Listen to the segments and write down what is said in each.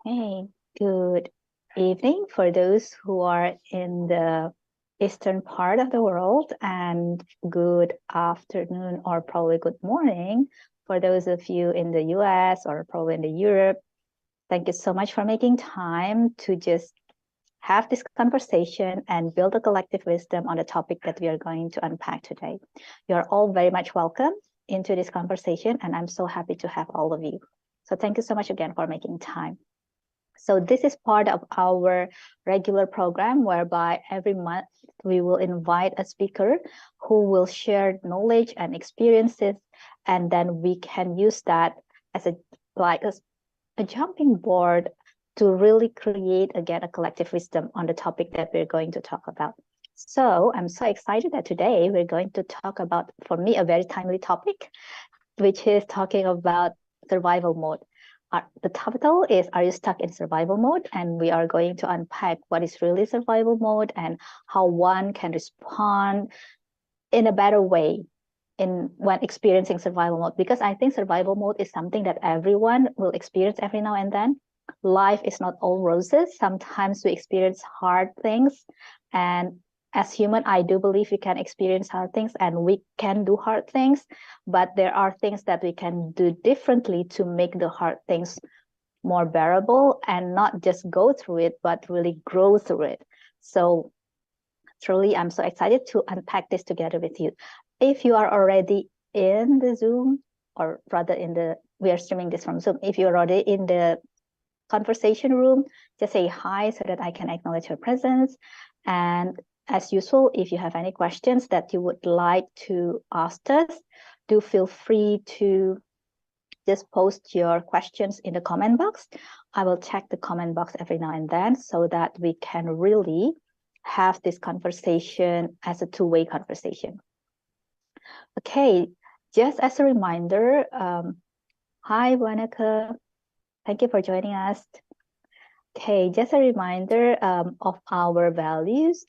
Hey, good evening for those who are in the eastern part of the world, and good afternoon or probably good morning for those of you in the US or probably in the Europe. Thank you so much for making time to just have this conversation and build a collective wisdom on the topic that we are going to unpack today. You're all very much welcome into this conversation, and I'm so happy to have all of you. So thank you so much again for making time. So this is part of our regular program whereby every month we will invite a speaker who will share knowledge and experiences, and then we can use that as a jumping board to really create again a collective wisdom on the topic that we're going to talk about. So I'm so excited that today we're going to talk about, for me, a very timely topic, which is talking about survival mode. The title is Are You Stuck in Survival Mode? And we are going to unpack what is really survival mode and how one can respond in a better way when experiencing survival mode. Because I think survival mode is something that everyone will experience every now and then. Life is not all roses. Sometimes we experience hard things, and as human, I do believe we can experience hard things and we can do hard things, but there are things that we can do differently to make the hard things more bearable and not just go through it, but really grow through it. So truly, I'm so excited to unpack this together with you. If you are already in the Zoom, or rather we are streaming this from Zoom. If you're already in the conversation room, just say hi so that I can acknowledge your presence. And as usual, if you have any questions that you would like to ask us, do feel free to just post your questions in the comment box. I will check the comment box every now and then so that we can really have this conversation as a two-way conversation. Okay, just as a reminder, hi, Wanaka. Thank you for joining us. Okay, just a reminder of our values.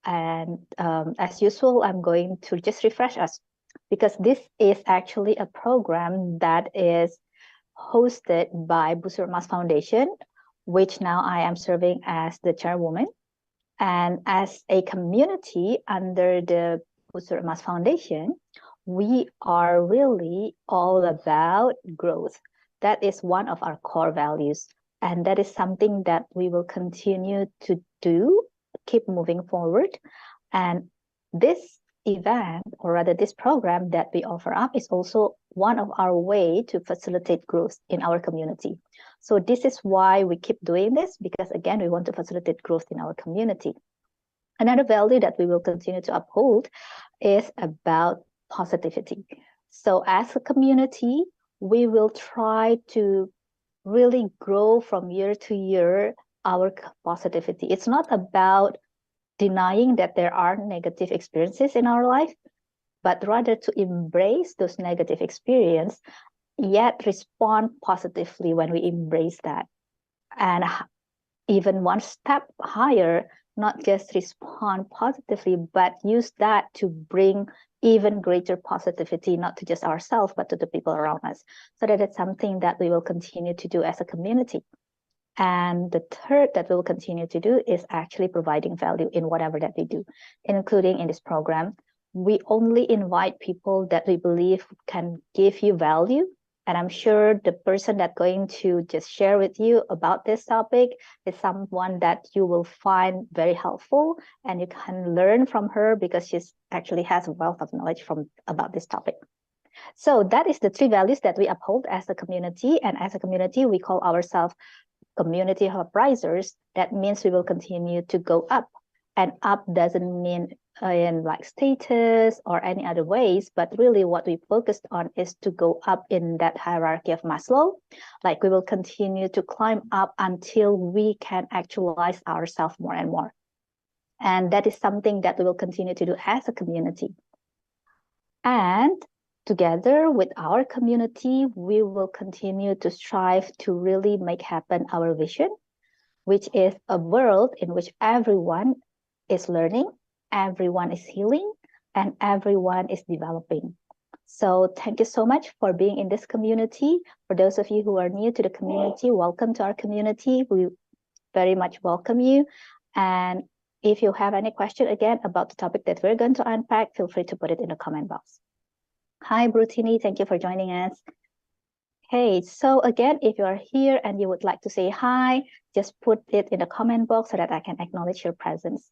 And as usual, I'm going to just refresh us because this is actually a program that is hosted by Busur Mas Foundation, which now I am serving as the chairwoman. And as a community under the Busur Mas Foundation, we are really all about growth. That is one of our core values. And that is something that we will continue to do, keep moving forward. And this event, or rather this program that we offer up, is also one of our way to facilitate growth in our community. So this is why we keep doing this, because again, we want to facilitate growth in our community. Another value that we will continue to uphold is about positivity. So as a community, we will try to really grow from year to year our positivity. It's not about denying that there are negative experiences in our life, but rather to embrace those negative experiences, yet respond positively when we embrace that. And even one step higher, not just respond positively, but use that to bring even greater positivity, not to just ourselves, but to the people around us. So that is something that we will continue to do as a community. And the third that we will continue to do is actually providing value in whatever that we do, including in this program. We only invite people that we believe can give you value. And I'm sure the person that's going to just share with you about this topic is someone that you will find very helpful, and you can learn from her because she actually has a wealth of knowledge about this topic. So that is the three values that we uphold as a community. And as a community, we call ourselves community uprisers. That means we will continue to go up. And up doesn't mean in like status or any other ways, but really what we focused on is to go up in that hierarchy of Maslow. Like we will continue to climb up until we can actualize ourselves more and more. And that is something that we will continue to do as a community. And together with our community, we will continue to strive to really make happen our vision, which is a world in which everyone is learning, everyone is healing, and everyone is developing. So thank you so much for being in this community. For those of you who are new to the community, welcome to our community. We very much welcome you. And if you have any question again about the topic that we're going to unpack, feel free to put it in the comment box. Hi, Brutini, thank you for joining us. Hey, so again, if you are here and you would like to say hi, just put it in the comment box so that I can acknowledge your presence.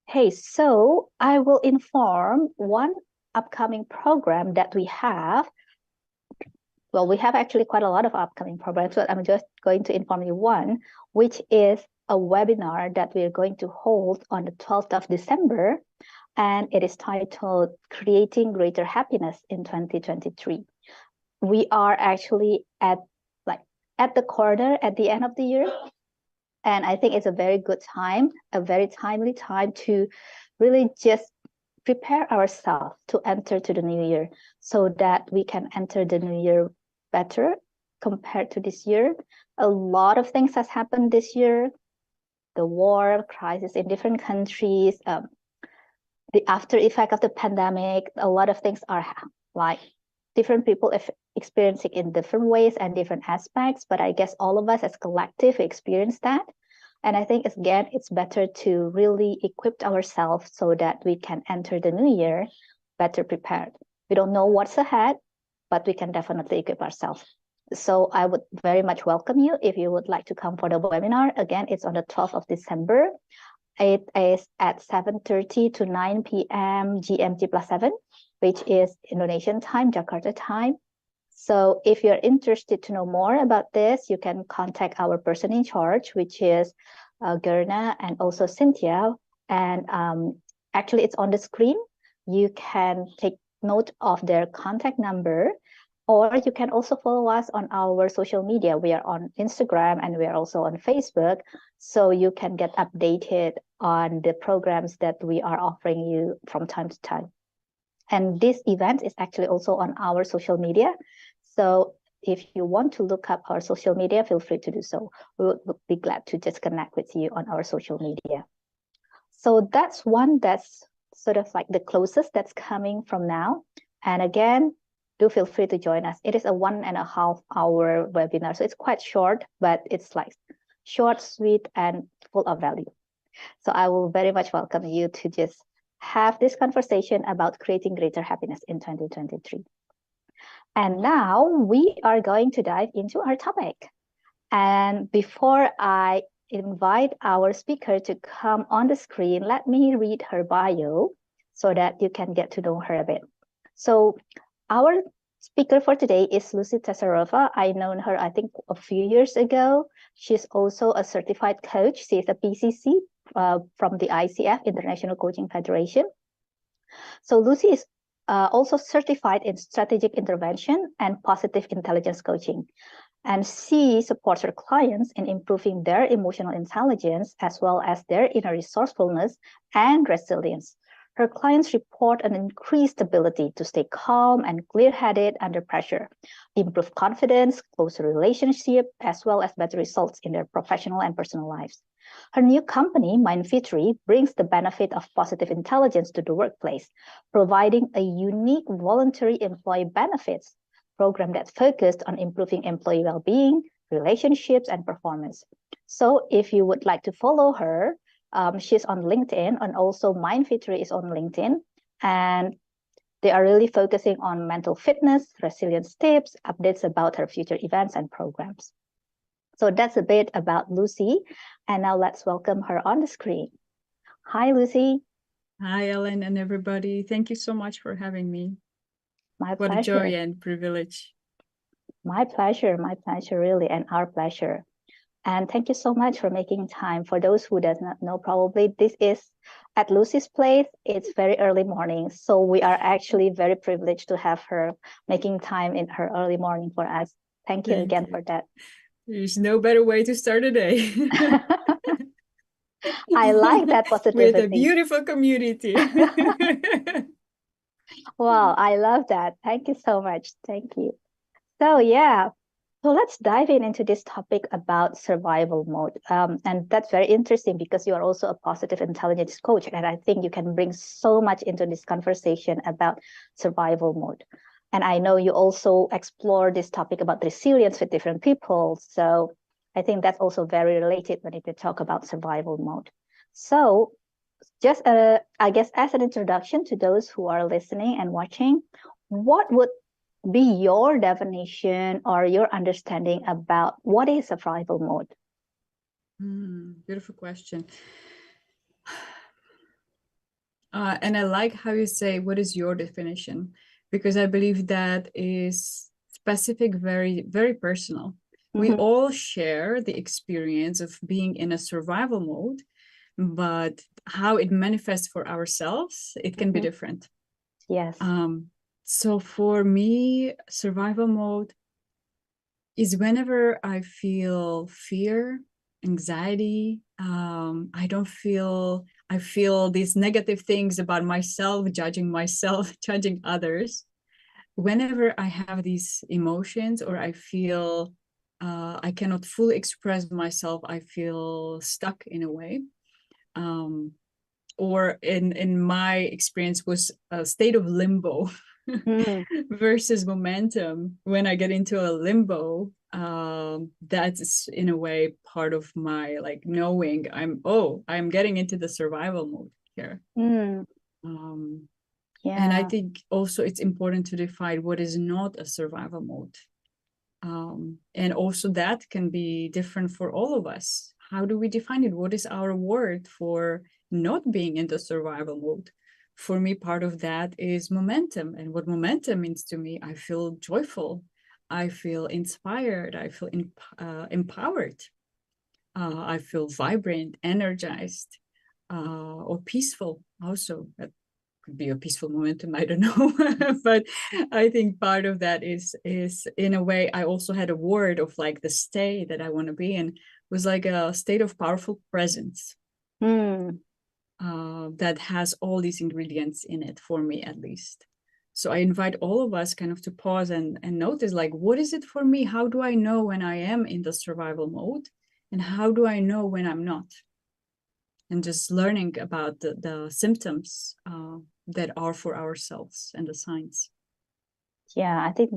Hey, so I will inform one upcoming program that we have. Well, we have actually quite a lot of upcoming programs, but I'm just going to inform you one, which is a webinar that we're going to hold on the 12th of December, and it is titled Creating Greater Happiness in 2023. We are actually at the corner at the end of the year, and I think it's a very good time, a very timely time to really just prepare ourselves to enter to the new year so that we can enter the new year better compared to this year. A lot of things has happened this year. The war, crisis in different countries, the after effect of the pandemic, a lot of things are like different people experiencing in different ways and different aspects, but I guess all of us as collective experience that. And I think, again, it's better to really equip ourselves so that we can enter the new year better prepared. We don't know what's ahead, but we can definitely equip ourselves. So I would very much welcome you if you would like to come for the webinar. Again, it's on the 12th of December. It is at 7:30 to 9 p.m. GMT +7, which is Indonesian time, Jakarta time. So if you're interested to know more about this, you can contact our person in charge, which is Gerna and also Cynthia. And actually, it's on the screen. You can take note of their contact number, or you can also follow us on our social media. We are on Instagram and we are also on Facebook. So you can get updated on the programs that we are offering you from time to time. And this event is actually also on our social media. So if you want to look up our social media, feel free to do so. We would be glad to just connect with you on our social media. So that's one that's sort of like the closest that's coming from now. And again, do feel free to join us. It is a 1.5 hour webinar. So it's quite short, but it's like short, sweet, and full of value. So I will very much welcome you to just have this conversation about creating greater happiness in 2023. And now we are going to dive into our topic. And before I invite our speaker to come on the screen, let me read her bio so that you can get to know her a bit. So our speaker for today is Lucy Tesarova. I known her, I think, a few years ago. She's also a certified coach. She is a PCC from the ICF, International Coaching Federation. So Lucy is also certified in strategic intervention and positive intelligence coaching. And she supports her clients in improving their emotional intelligence as well as their inner resourcefulness and resilience. Her clients report an increased ability to stay calm and clear-headed under pressure, improve confidence, closer relationship, as well as better results in their professional and personal lives. Her new company, Mindfittery, brings the benefit of positive intelligence to the workplace, providing a unique voluntary employee benefits program that focused on improving employee well-being, relationships, and performance. So if you would like to follow her, she's on LinkedIn, and also Mindfittery is on LinkedIn, and they are really focusing on mental fitness, resilience tips, updates about her future events and programs. So that's a bit about Lucy, and now let's welcome her on the screen. Hi, Lucy. Hi, Ellen and everybody. Thank you so much for having me. My pleasure. What a joy and privilege. My pleasure, really, and our pleasure. And thank you so much for making time. For those who does not know, probably this is at Lucy's place. It's very early morning. So we are actually very privileged to have her making time in her early morning for us. Thank you again for that. There's no better way to start a day. I like that positivity. With a beautiful community. Wow, I love that. Thank you so much. Thank you. So yeah, So let's dive into this topic about survival mode. And that's very interesting because you are also a positive intelligence coach. And I think you can bring so much into this conversation about survival mode. And I know you also explore this topic about resilience with different people. So I think that's also very related when you talk about survival mode. So just, I guess, as an introduction to those who are listening and watching, what would be your definition or your understanding about what is survival mode? Beautiful question. And I like how you say, what is your definition? Because I believe that is specific, very, very personal. We all share the experience of being in a survival mode, but how it manifests for ourselves, it can be different. Yes. So for me, survival mode is whenever I feel fear, anxiety, I feel these negative things about myself, judging others. Whenever I have these emotions or I feel I cannot fully express myself, I feel stuck in a way. Or in my experience was a state of limbo versus momentum. When I get into a limbo, that's in a way part of my like knowing I'm getting into the survival mode here. And I think also it's important to define what is not a survival mode. And also that can be different for all of us. How do we define it? What is our word for not being in the survival mode? For me, part of that is momentum. And what momentum means to me, I feel joyful. I feel inspired. I feel empowered. I feel vibrant, energized, or peaceful also. That could be a peaceful momentum, I don't know. But I think part of that is in a way, I also had a word of like the state that I want to be in was like a state of powerful presence. That has all these ingredients in it, for me at least. So I invite all of us kind of to pause and notice, like, what is it for me? How do I know when I am in the survival mode? And how do I know when I'm not? And just learning about the symptoms that are for ourselves and the signs. Yeah, I think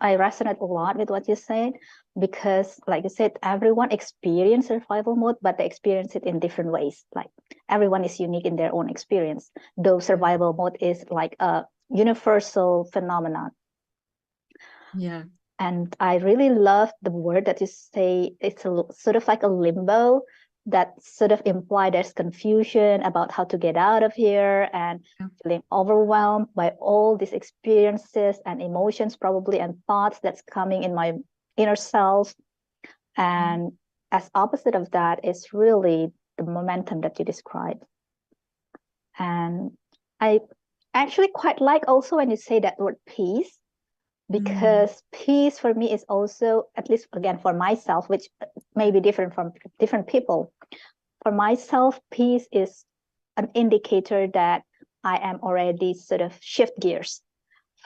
I resonate a lot with what you said, because like you said, everyone experiences survival mode, but they experience it in different ways. Like everyone is unique in their own experience, though survival mode is like a universal phenomenon. Yeah. And I really love the word that you say, it's sort of like a limbo, that sort of imply there's confusion about how to get out of here, and feeling overwhelmed by all these experiences and emotions probably, and thoughts that's coming in my inner self. And as opposite of that is really the momentum that you described. And I actually quite like also when you say that word peace, because peace for me is also, at least again for myself, which may be different from different people. For myself, peace is an indicator that I am already sort of shift gears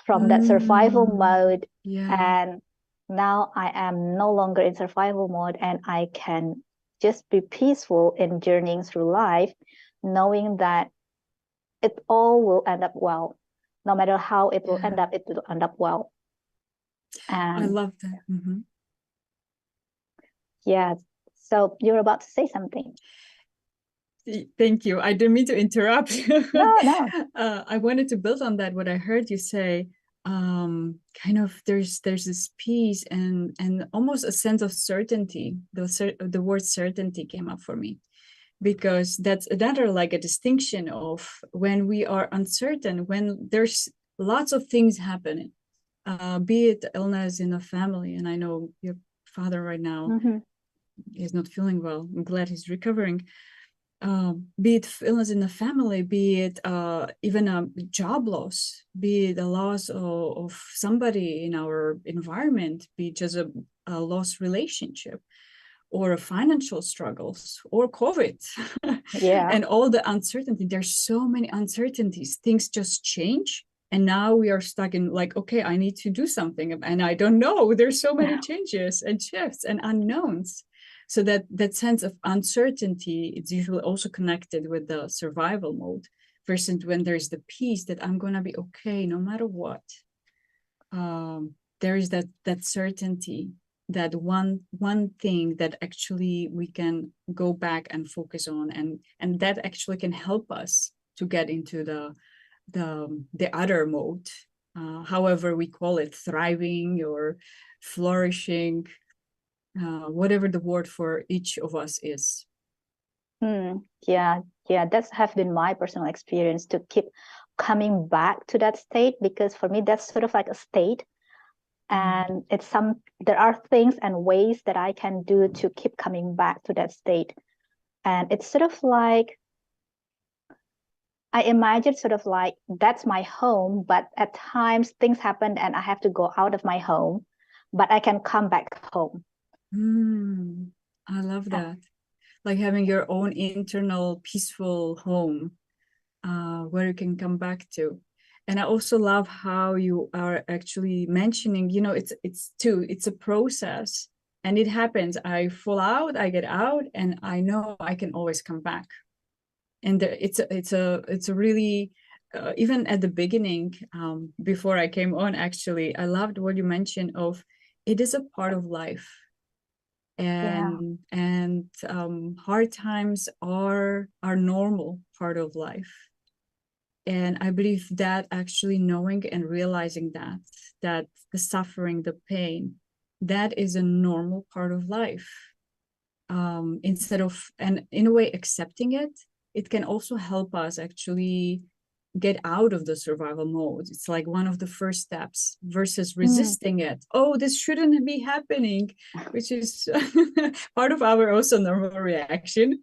from that survival mode. And now I am no longer in survival mode, and I can just be peaceful in journeying through life, knowing that it all will end up well. No matter how it will end up, it will end up well. And I love that. Yeah. So you're about to say something. Thank you. I didn't mean to interrupt. No. I wanted to build on that. What I heard you say, kind of there's this peace and almost a sense of certainty. The word certainty came up for me, because that's another like a distinction of when we are uncertain, when there's lots of things happening, be it illness in a family. And I know your father right now is not feeling well. I'm glad he's recovering. Be it illness in the family, be it even a job loss, be it a loss of somebody in our environment, be it just a lost relationship, or financial struggles, or COVID. Yeah. And all the uncertainty. There's so many uncertainties. Things just change. And now we are stuck in like, okay, I need to do something. And I don't know, there's so many changes and shifts and unknowns. So that sense of uncertainty, it's usually also connected with the survival mode versus when there's the peace that I'm going to be okay no matter what. There is that certainty, that one thing that actually we can go back and focus on, and that actually can help us to get into the other mode, however we call it, thriving or flourishing, whatever the word for each of us is. Yeah, that's have been my personal experience, to keep coming back to that state, because for me that's sort of like a state, and there are things and ways that I can do to keep coming back to that state. And it's sort of like, I imagine sort of like that's my home, but at times things happen and I have to go out of my home, but I can come back home. I love that. Like having your own internal peaceful home, where you can come back to. And I also love how you are actually mentioning, it's a process, and it happens. I fall out, I get out, and I know I can always come back. And it's a really, even at the beginning, before I came on, actually, I loved what you mentioned of, it is a part of life. And hard times are normal part of life. And I believe that actually knowing and realizing that the suffering, the pain, that is a normal part of life. Instead of, and in a way, accepting it can also help us actually get out of the survival mode. It's like one of the first steps versus resisting it. Oh, this shouldn't be happening, which is part of our also normal reaction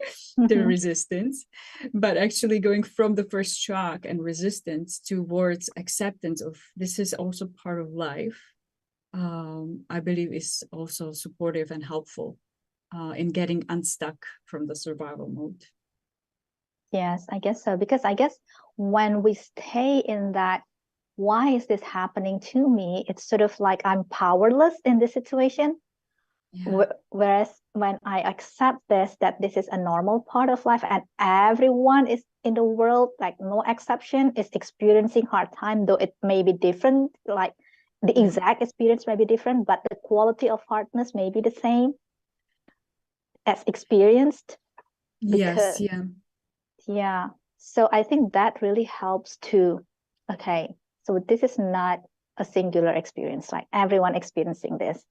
to resistance. But actually going from the first shock and resistance towards acceptance of this is also part of life, I believe is also supportive and helpful in getting unstuck from the survival mode. Yes, I guess so. Because I guess when we stay in that, why is this happening to me? It's sort of like I'm powerless in this situation. Whereas when I accept that this is a normal part of life, and everyone is in the world, like no exception, is experiencing hard time, though it may be different, like the exact experience may be different, but the quality of hardness may be the same as experienced. Yes, yeah. So I think that really helps to, okay, so this is not a singular experience, like everyone experiencing this.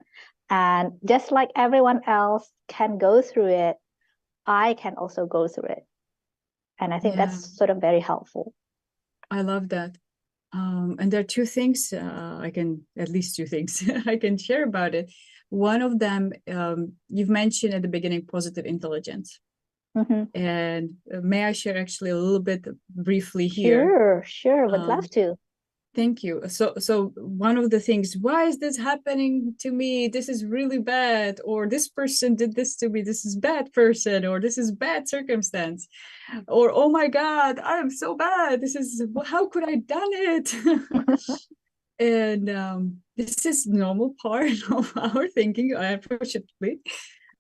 And just like everyone else can go through it, I can also go through it. And I think that's sort of very helpful. I love that. And there are two things, at least two things I can share about it. One of them, you've mentioned at the beginning, positive intelligence. And may I share actually a little bit briefly here? Sure, would love to. Thank you. So one of the things, why is this happening to me? This is really bad. Or this person did this to me. This is bad person, or this is bad circumstance. Or, oh my God, I am so bad. How could I done it? And this is normal part of our thinking, unfortunately.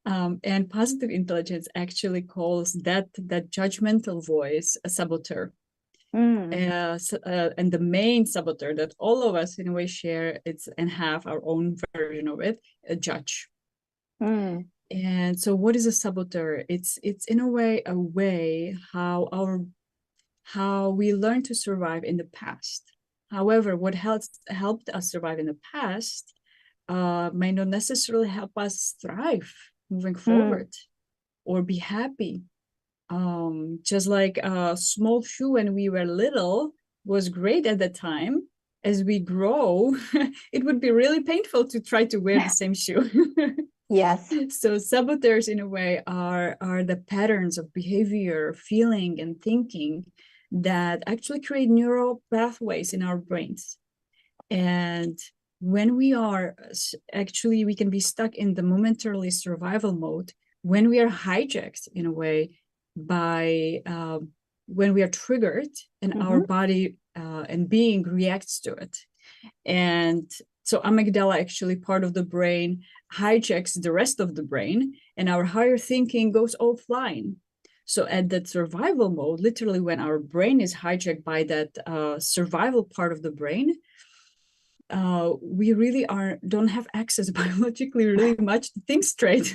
And positive intelligence actually calls that judgmental voice a saboteur. And the main saboteur that all of us in a way share and have our own version of it, a judge. And so what is a saboteur? It's in a way how we learn to survive in the past. However, what helped us survive in the past may not necessarily help us thrive moving forward or be happy. Just like a small shoe when we were little was great at the time. As we grow, it would be really painful to try to wear the same shoe. Yes. So saboteurs in a way are the patterns of behavior, feeling, and thinking that actually create neural pathways in our brains. And when we can be stuck in the momentarily survival mode, when we are hijacked in a way by when we are triggered and our body and being reacts to it. And so amygdala, actually part of the brain, hijacks the rest of the brain, and our higher thinking goes offline. So at that survival mode, literally when our brain is hijacked by that survival part of the brain, we really don't have access biologically really much to think straight.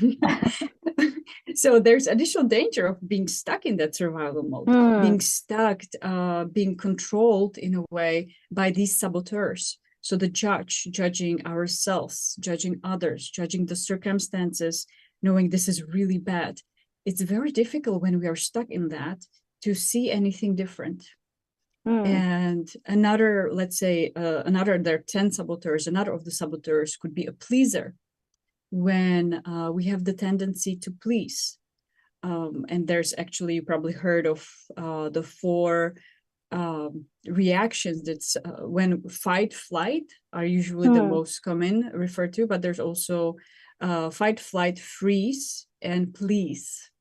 So there's additional danger of being stuck in that survival mode, being stuck, being controlled in a way by these saboteurs. So the judging ourselves, judging others, judging the circumstances, knowing this is really bad. It's very difficult when we are stuck in that to see anything different. And another, let's say, there are 10 saboteurs. Another of the saboteurs could be a pleaser, when we have the tendency to please. And there's actually, you probably heard of the 4 reactions. That's when fight, flight are usually the most common referred to, but there's also fight, flight, freeze, and please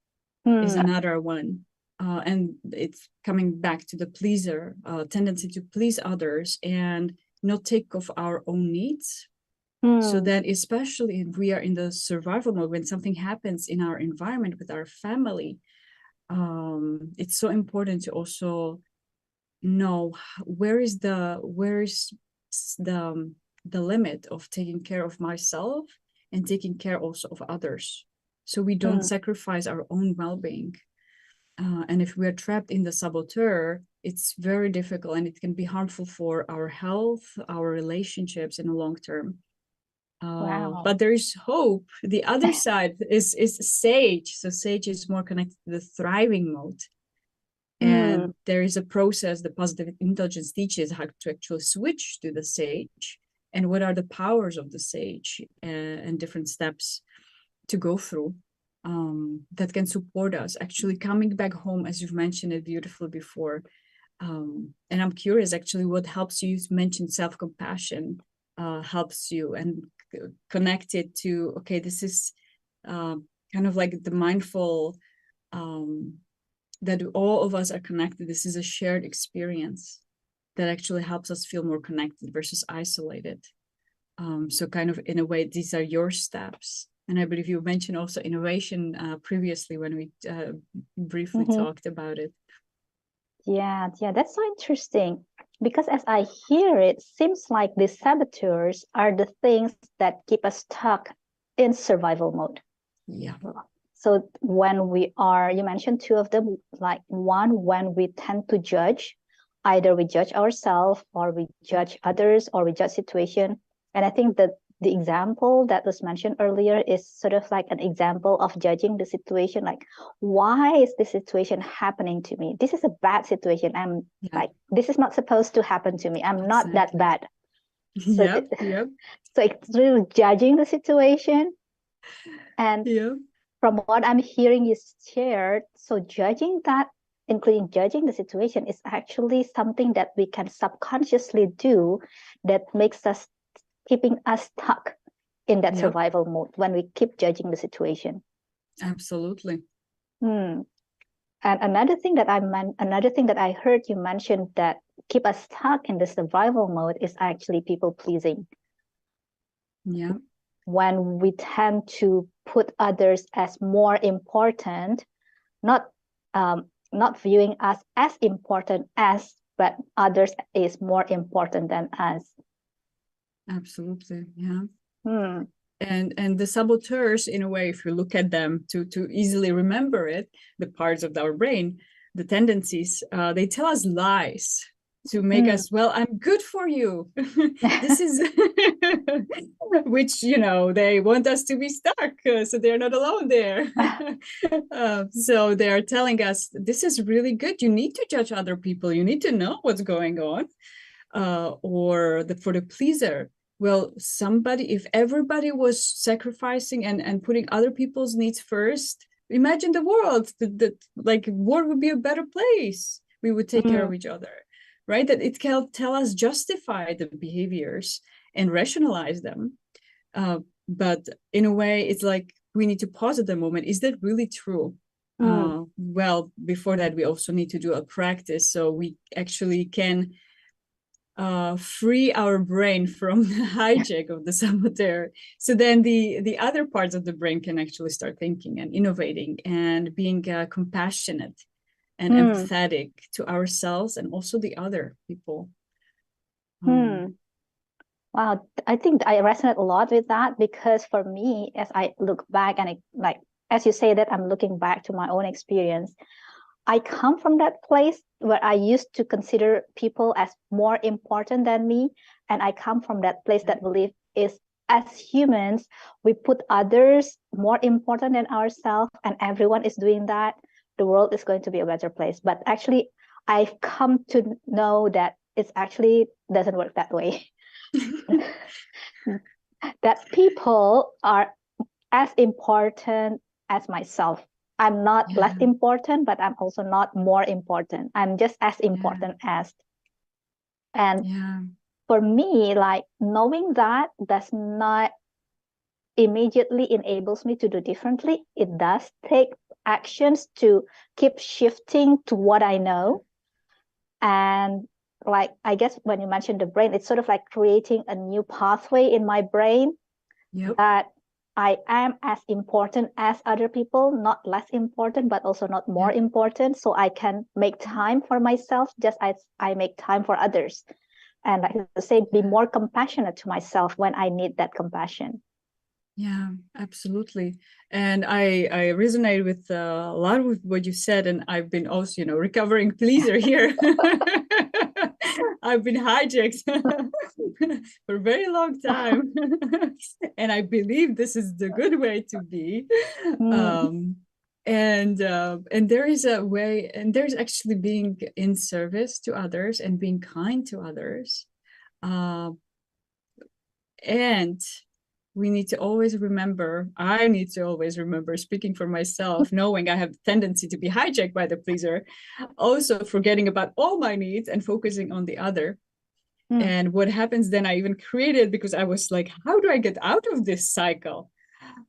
is another one. And it's coming back to the pleaser, tendency to please others and not take of our own needs. So that especially if we are in the survival mode, when something happens in our environment with our family, it's so important to also know where is the limit of taking care of myself and taking care also of others, so we don't sacrifice our own well-being. And if we are trapped in the saboteur, it's very difficult, and it can be harmful for our health, our relationships in the long term. Wow. But there is hope. The other side is sage. So sage is more connected to the thriving mode. And there is a process the positive intelligence teaches how to actually switch to the sage, and what are the powers of the sage, and different steps to go through that can support us actually coming back home, as you've mentioned it beautifully before. And I'm curious, actually, what helps you? You mentioned self-compassion helps you, and connect it to, okay, this is kind of like the mindful, that all of us are connected. This is a shared experience that actually helps us feel more connected versus isolated. So kind of in a way, these are your steps. And I believe you mentioned also innovation previously when we briefly talked about it. Yeah, that's so interesting, because as I hear it, seems like the saboteurs are the things that keep us stuck in survival mode. Yeah. So when we are, you mentioned 2 of them, like one, when we tend to judge, either we judge ourselves or we judge others or we judge situation. And I think that the example that was mentioned earlier is sort of like an example of judging the situation. Like, why is this situation happening to me? This is a bad situation. I'm like, this is not supposed to happen to me. I'm not that bad. So, so it's really judging the situation. And from what I'm hearing you shared, so judging that, including judging the situation, is actually something that we can subconsciously do that makes us, keeping us stuck in that survival mode when we keep judging the situation. Absolutely. And another thing that I heard you mention that keep us stuck in the survival mode is actually people pleasing. Yeah. When we tend to put others as more important, not viewing us as important as, but others is more important than us. Absolutely. Yeah. And the saboteurs, in a way, if you look at them to easily remember it, the parts of our brain, the tendencies, they tell us lies to make us, well, I'm good for you. This is which, they want us to be stuck, so they're not alone there. So they are telling us, this is really good. You need to judge other people. You need to know what's going on. Or for the pleaser, well, if everybody was sacrificing and putting other people's needs first, imagine the world, like world would be a better place. We would take care of each other, right? That it can tell us, justify the behaviors and rationalize them. But in a way, it's like we need to pause at the moment. Is that really true? Well, before that, we also need to do a practice so we actually can free our brain from the hijack of the saboteur. So then the other parts of the brain can actually start thinking and innovating and being compassionate and empathetic to ourselves and also the other people. Wow, I think I resonate a lot with that, because for me, as I look back and as you say that, I'm looking back to my own experience. I come from that place where I used to consider people as more important than me. And I come from that place that believe is, as humans, we put others more important than ourselves, and everyone is doing that, the world is going to be a better place. But actually, I've come to know that it actually doesn't work that way. That people are as important as myself. I'm not less important, but I'm also not more important. I'm just as important as. And for me, like, knowing that does not immediately enables me to do differently. It does take actions to keep shifting to what I know. And like, I guess when you mentioned the brain, it's sort of like creating a new pathway in my brain that I am as important as other people, not less important, but also not more important. So I can make time for myself just as I make time for others. And like I say, be more compassionate to myself when I need that compassion. Yeah, absolutely. And I resonate with a lot of what you said. And I've been also, recovering pleaser here. I've been hijacked for a very long time. And I believe this is the good way to be. And there is a way, and there's actually being in service to others and being kind to others. And we need to always remember, I need to always remember, speaking for myself, knowing I have a tendency to be hijacked by the pleaser, also forgetting about all my needs and focusing on the other. And what happens then, I even created, because I was like, how do I get out of this cycle?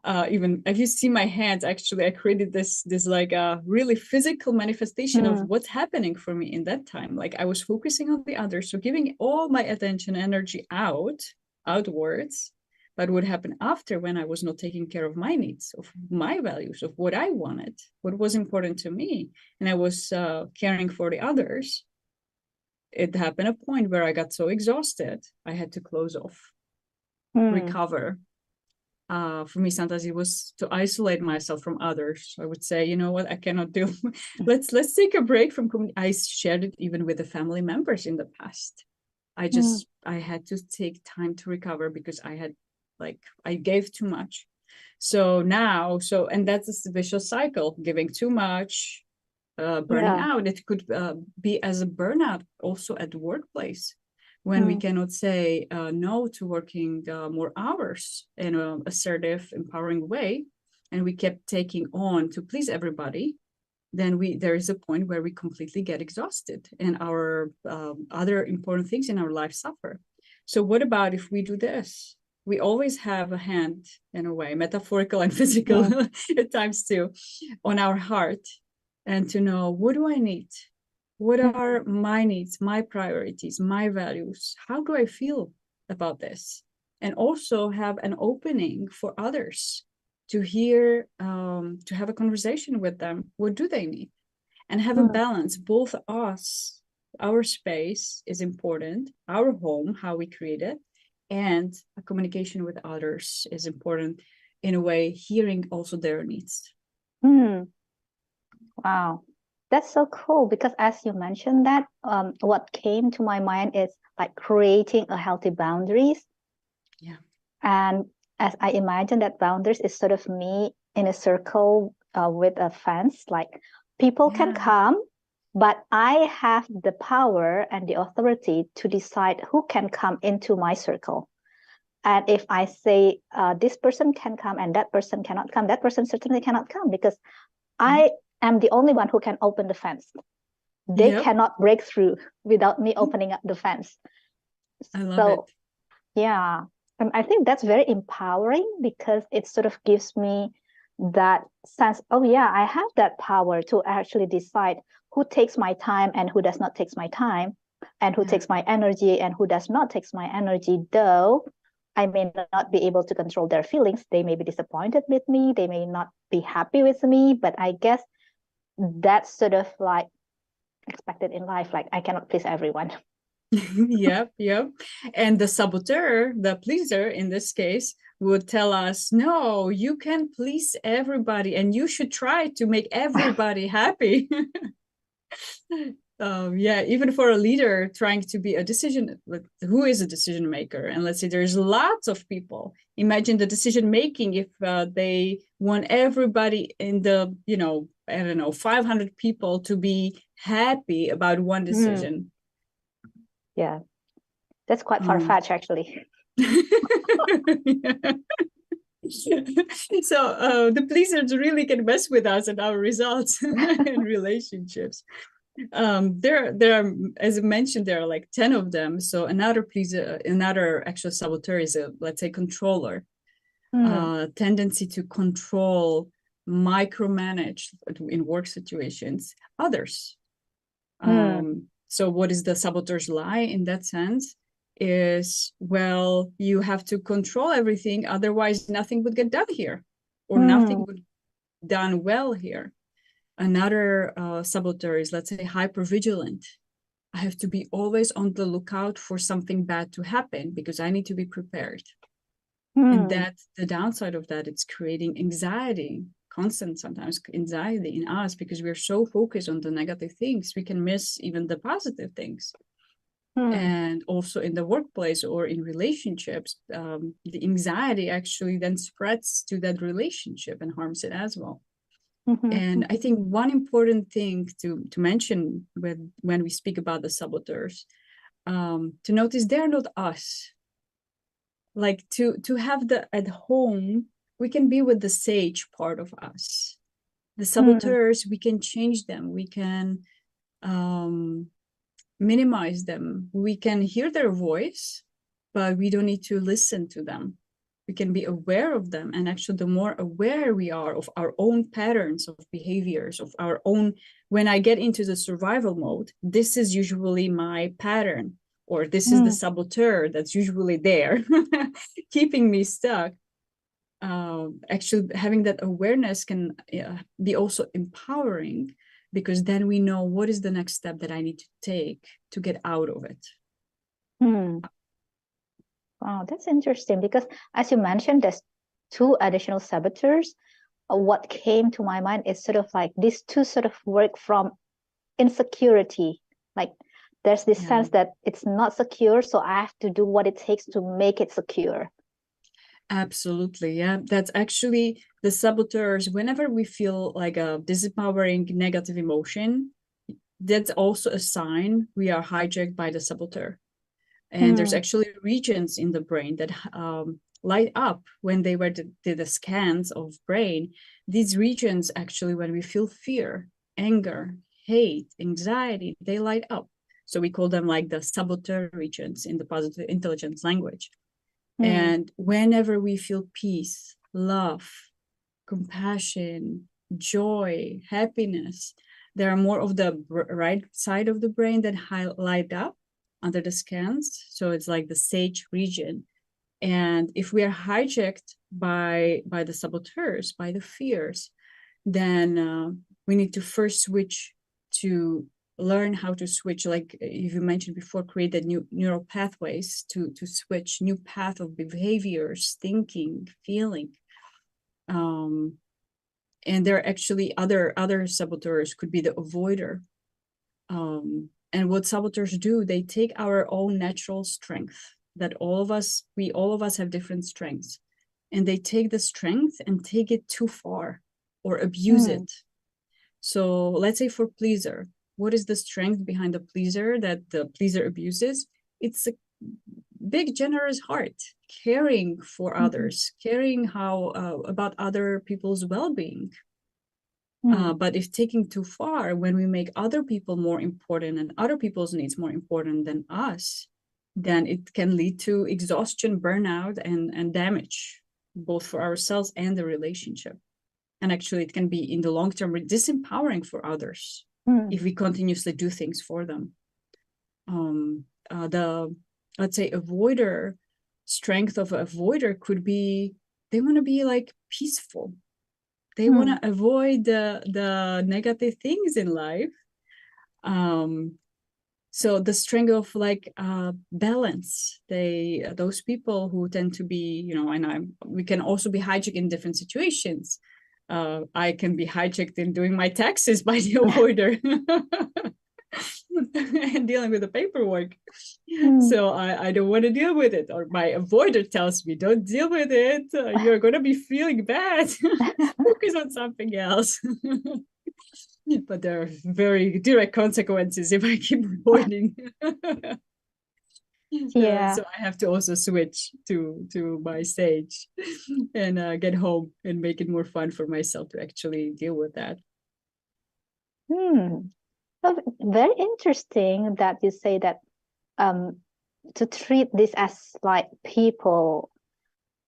Even if you see my hands, actually, I created this like a really physical manifestation of what's happening for me in that time. Like, I was focusing on the other, so giving all my attention, energy outwards. But what happened after, when I was not taking care of my needs, of my values, of what I wanted, what was important to me, and I was caring for the others, it happened a point where I got so exhausted, I had to close off, recover. For me, sometimes it was to isolate myself from others. I would say, you know what, I cannot do. let's take a break from community. I shared it even with the family members in the past. I had to take time to recover, because I gave too much. So now, and that's a vicious cycle, giving too much, burning out. It could be as a burnout also at the workplace, when we cannot say no to working more hours in an assertive, empowering way, and we kept taking on to please everybody, then there is a point where we completely get exhausted, and our other important things in our life suffer. So what about if we do this? We always have a hand, in a way, metaphorical and physical at times too, on our heart, and to know, what do I need? What are my needs, my priorities, my values? How do I feel about this? And also have an opening for others to hear, to have a conversation with them. What do they need? And have a balance. Both us, our space is important, our home, how we create it, and a communication with others is important, in a way, hearing also their needs. Wow, that's so cool, because as you mentioned that, what came to my mind is like creating a healthy boundaries. Yeah. And as I imagine that boundaries is sort of me in a circle with a fence, like people can come, but I have the power and the authority to decide who can come into my circle. And if I say this person can come and that person cannot come, that person certainly cannot come, because I am the only one who can open the fence. They cannot break through without me opening up the fence. I love it. Yeah. And I think that's very empowering, because it sort of gives me that sense, oh yeah, I have that power to actually decide who takes my time and who does not take my time. and who takes my energy and who does not takes my energy. Though I may not be able to control their feelings, they may be disappointed with me, they may not be happy with me, but I guess that's sort of like expected in life. Like I cannot please everyone. Yep. And the saboteur, the pleaser in this case, would tell us, no, you can please everybody and you should try to make everybody happy. Yeah, even for a leader trying to be who is a decision maker, and let's say there's lots of people. Imagine the decision making if they want everybody in the, I don't know, 500 people to be happy about one decision. Yeah, that's quite far-fetched actually. Yeah. So the pleasers really can mess with us and our results and relationships. There are, as I mentioned, there are like 10 of them. So another actual saboteur is let's say, controller. Tendency to control, micromanage in work situations others. So what is the saboteur's lie in that sense? Is, well, you have to control everything, otherwise nothing would get done here, or nothing would done well here. Another saboteur is, let's say, hypervigilant. I have to be always on the lookout for something bad to happen because I need to be prepared. And that's the downside of that. It's creating anxiety, constant sometimes anxiety in us, because we're so focused on the negative things, we can miss even the positive things. And also in the workplace or in relationships, the anxiety actually then spreads to that relationship and harms it as well. And I think one important thing to mention when we speak about the saboteurs, to notice they're not us. Like to have at home, we can be with the sage part of us. The saboteurs, we can change them. We can minimize them. We can hear their voice, but we don't need to listen to them. We can be aware of them. And actually, the more aware we are of our own patterns of behaviors, of our own, when I get into the survival mode, this is usually my pattern, or this is the saboteur that's usually there, keeping me stuck. Actually, having that awareness can be also empowering, because then we know what is the next step that I need to take to get out of it. Wow, that's interesting, because as you mentioned, there's 2 additional saboteurs. What came to my mind is sort of like these 2 sort of work from insecurity. Like there's this sense that it's not secure, so I have to do what it takes to make it secure. Absolutely. Yeah. That's actually the saboteurs. Whenever we feel like a disempowering negative emotion, that's also a sign we are hijacked by the saboteur. And there's actually regions in the brain that light up when they did the scans of brain. These regions actually, when we feel fear, anger, hate, anxiety, they light up. So we call them like the saboteur regions in the positive intelligence language. And whenever we feel peace, love, compassion, joy, happiness, there are more of the right side of the brain that light up under the scans. So it's like the sage region. And if we are hijacked by the saboteurs, by the fears, then we need to first switch to learn how to switch, like you mentioned before, create the new neural pathways to switch new path of behaviors, thinking, feeling. And there are actually other saboteurs, could be the avoider. And what saboteurs do, they take our own natural strength that we all of us have different strengths, and they take the strength and take it too far or abuse it. So let's say for pleaser, what is the strength behind the pleaser that the pleaser abuses? It's a big, generous heart, caring for others, caring about other people's well-being. But if taking too far, when we make other people more important and other people's needs more important than us, then it can lead to exhaustion, burnout, and damage, both for ourselves and the relationship. And actually, it can be in the long term disempowering for others if we continuously do things for them. the, let's say, avoider strength of an avoider could be they want to be like peaceful. They want to avoid the negative things in life. So the strength of like balance, those people who tend to be, you know, and we can also be hijacked in different situations. I can be hijacked in doing my taxes by the avoider and dealing with the paperwork. So I don't want to deal with it, or my avoider tells me, don't deal with it, you're going to be feeling bad. Focus on something else. But there are very direct consequences if I keep avoiding. Yeah. So I have to also switch to my stage and get home and make it more fun for myself to actually deal with that. So very interesting that you say that to treat this as like people,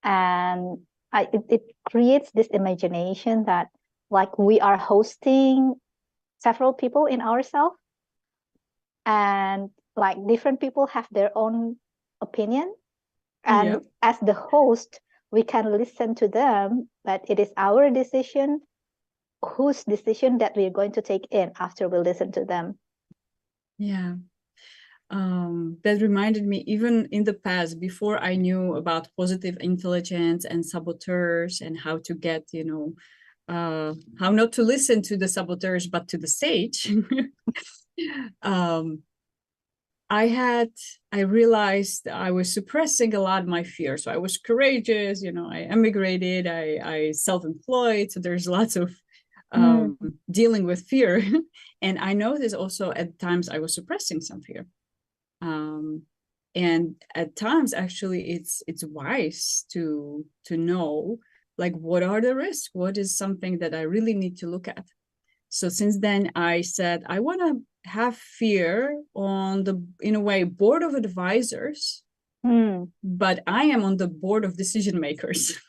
and it creates this imagination that like we are hosting several people in ourselves, and like different people have their own opinion, and Yeah. as the host we can listen to them, but it is our decision whose decision that we're going to take in after we listen to them. Yeah. That reminded me, even in the past, before I knew about positive intelligence and saboteurs and how to get, you know, how not to listen to the saboteurs, but to the sage. I realized I was suppressing a lot my fear. So I was courageous, you know, I emigrated, I self-employed. So there's lots of dealing with fear. And I noticed also at times I was suppressing some fear. And at times actually it's wise to know like what are the risks, what is something that I really need to look at. So since then I said I want to have fear on the, in a way, board of advisors, but I am on the board of decision makers.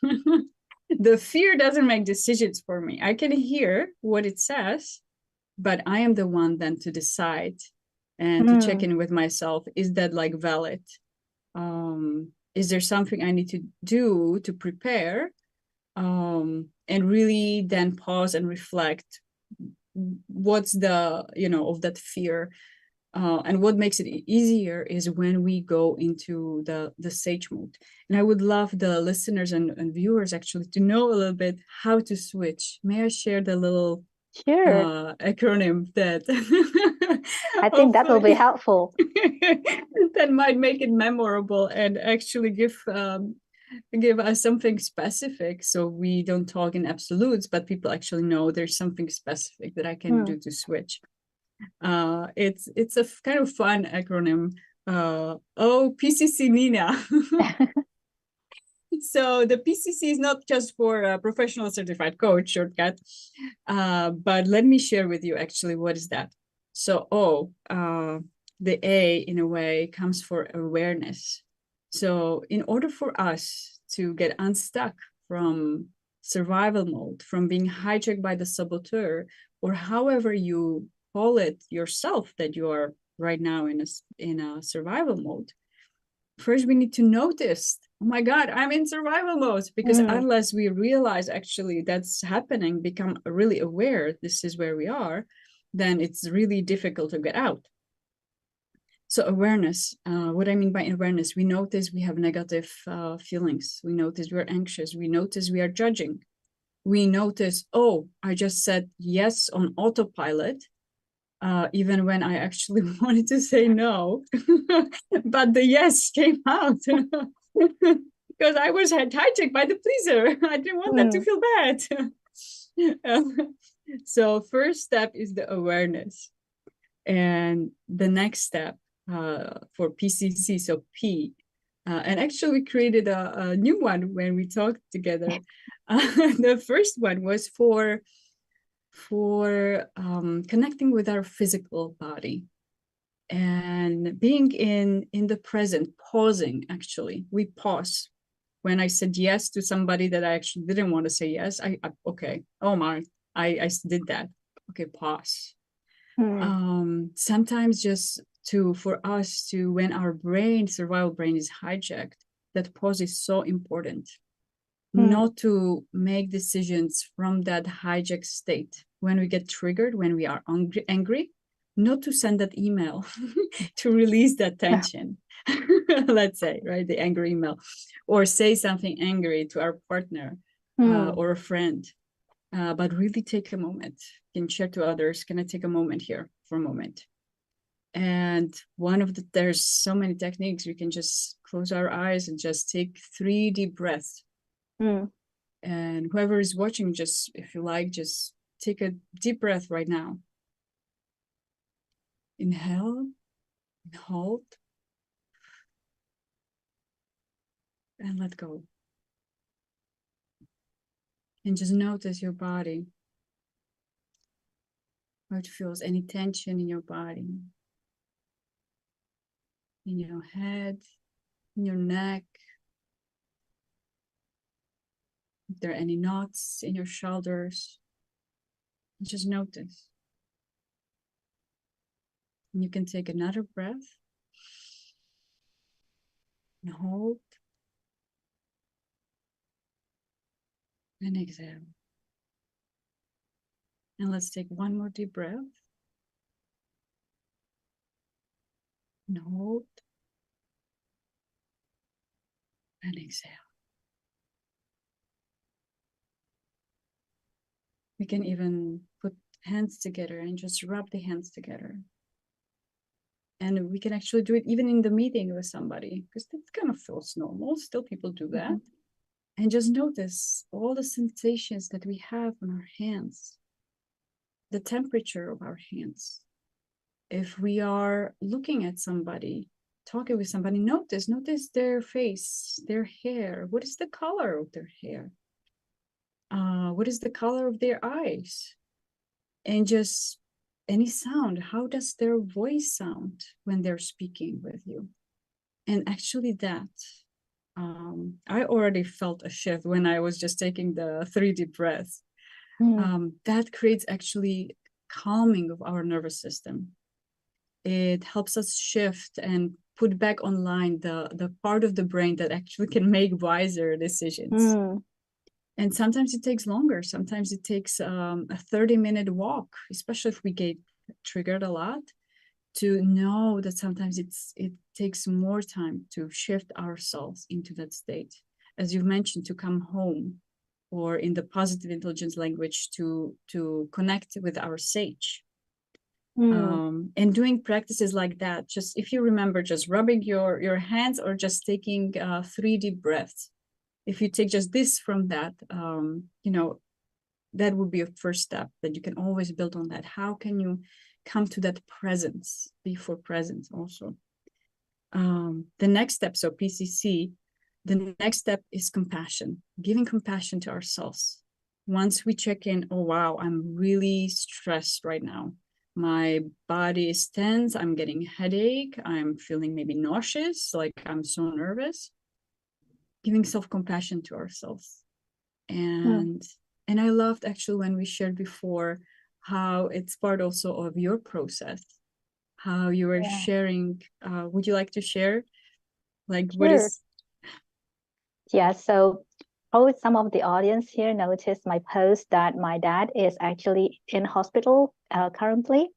The fear doesn't make decisions for me. I can hear what it says, but I am the one then to decide and to check in with myself. Is that like valid? Is there something I need to do to prepare? And really then pause and reflect what's the, you know, of that fear. And what makes it easier is when we go into the sage mode. And I would love the listeners and viewers actually to know a little bit how to switch. May I share the little acronym that I think that will be helpful. that might make it memorable and actually give us something specific, so we don't talk in absolutes, but people actually know there's something specific that I can do to switch. It's a kind of fun acronym. PCC Nina. So the PCC is not just for a professional certified coach shortcut, but let me share with you actually what is that. So the A in a way comes for awareness. So in order for us to get unstuck from survival mode, from being hijacked by the saboteur, or however you call it yourself, that you are right now in a survival mode, first we need to notice, oh my God, I'm in survival mode. Because unless we realize actually that's happening, become really aware this is where we are, then it's really difficult to get out. So awareness, what I mean by awareness, we notice we have negative feelings. We notice we're anxious. We notice we are judging. We notice, oh, I just said yes on autopilot, even when I actually wanted to say no. But the yes came out because I was hijacked by the pleaser. I didn't want them to feel bad. So first step is the awareness. And the next step for PCC, so P, and actually we created a new one when we talked together. The first one was for connecting with our physical body and being in the present, pausing. Actually, we pause. When I said yes to somebody that I actually didn't want to say yes, okay, oh my, I did that. Okay, pause. Sometimes just for us to, when our survival brain is hijacked, that pause is so important. Not to make decisions from that hijacked state. When we get triggered, when we are angry, not to send that email to release that tension. Let's say, right, the angry email, or say something angry to our partner or a friend. But really take a moment. Can share to others. Can I take a moment here for a moment? And there's so many techniques. We can just close our eyes and just take 3 deep breaths. And whoever is watching, just, if you like, just take a deep breath right now. Inhale, and hold, and let go. And just notice your body. How it feels, any tension in your body. In your head, in your neck. If there are any knots in your shoulders, just notice. And you can take another breath and hold and exhale. And let's take one more deep breath and hold and exhale. We can even put hands together and just rub the hands together. And we can actually do it even in the meeting with somebody, because that kind of feels normal. Still, people do that. And just notice all the sensations that we have on our hands, the temperature of our hands. If we are looking at somebody, talking with somebody, notice their face, their hair. What is the color of their hair? What is the color of their eyes? And just any sound. How does their voice sound when they're speaking with you? And actually that, I already felt a shift when I was just taking the 3 deep breaths. That creates actually calming of our nervous system. It helps us shift and put back online the part of the brain that actually can make wiser decisions. And sometimes it takes longer. Sometimes it takes a 30-minute walk, especially if we get triggered a lot, to know that sometimes it takes more time to shift ourselves into that state. As you mentioned, to come home, or in the positive intelligence language, to connect with our sage. And doing practices like that, just if you remember, just rubbing your hands or just taking 3 deep breaths. If you take just this from that, that would be a first step that you can always build on that. How can you come to that presence, before presence also? The next step, so PCC, the next step is compassion, giving compassion to ourselves. Once we check in, oh, wow, I'm really stressed right now. My body is tense. I'm getting a headache. I'm feeling maybe nauseous, like I'm so nervous. Giving self-compassion to ourselves. And I loved actually when we shared before how it's part also of your process, how you were sharing. Would you like to share? Like, Sure. what is? Yeah, so probably some of the audience here noticed my post that my dad is actually in hospital currently.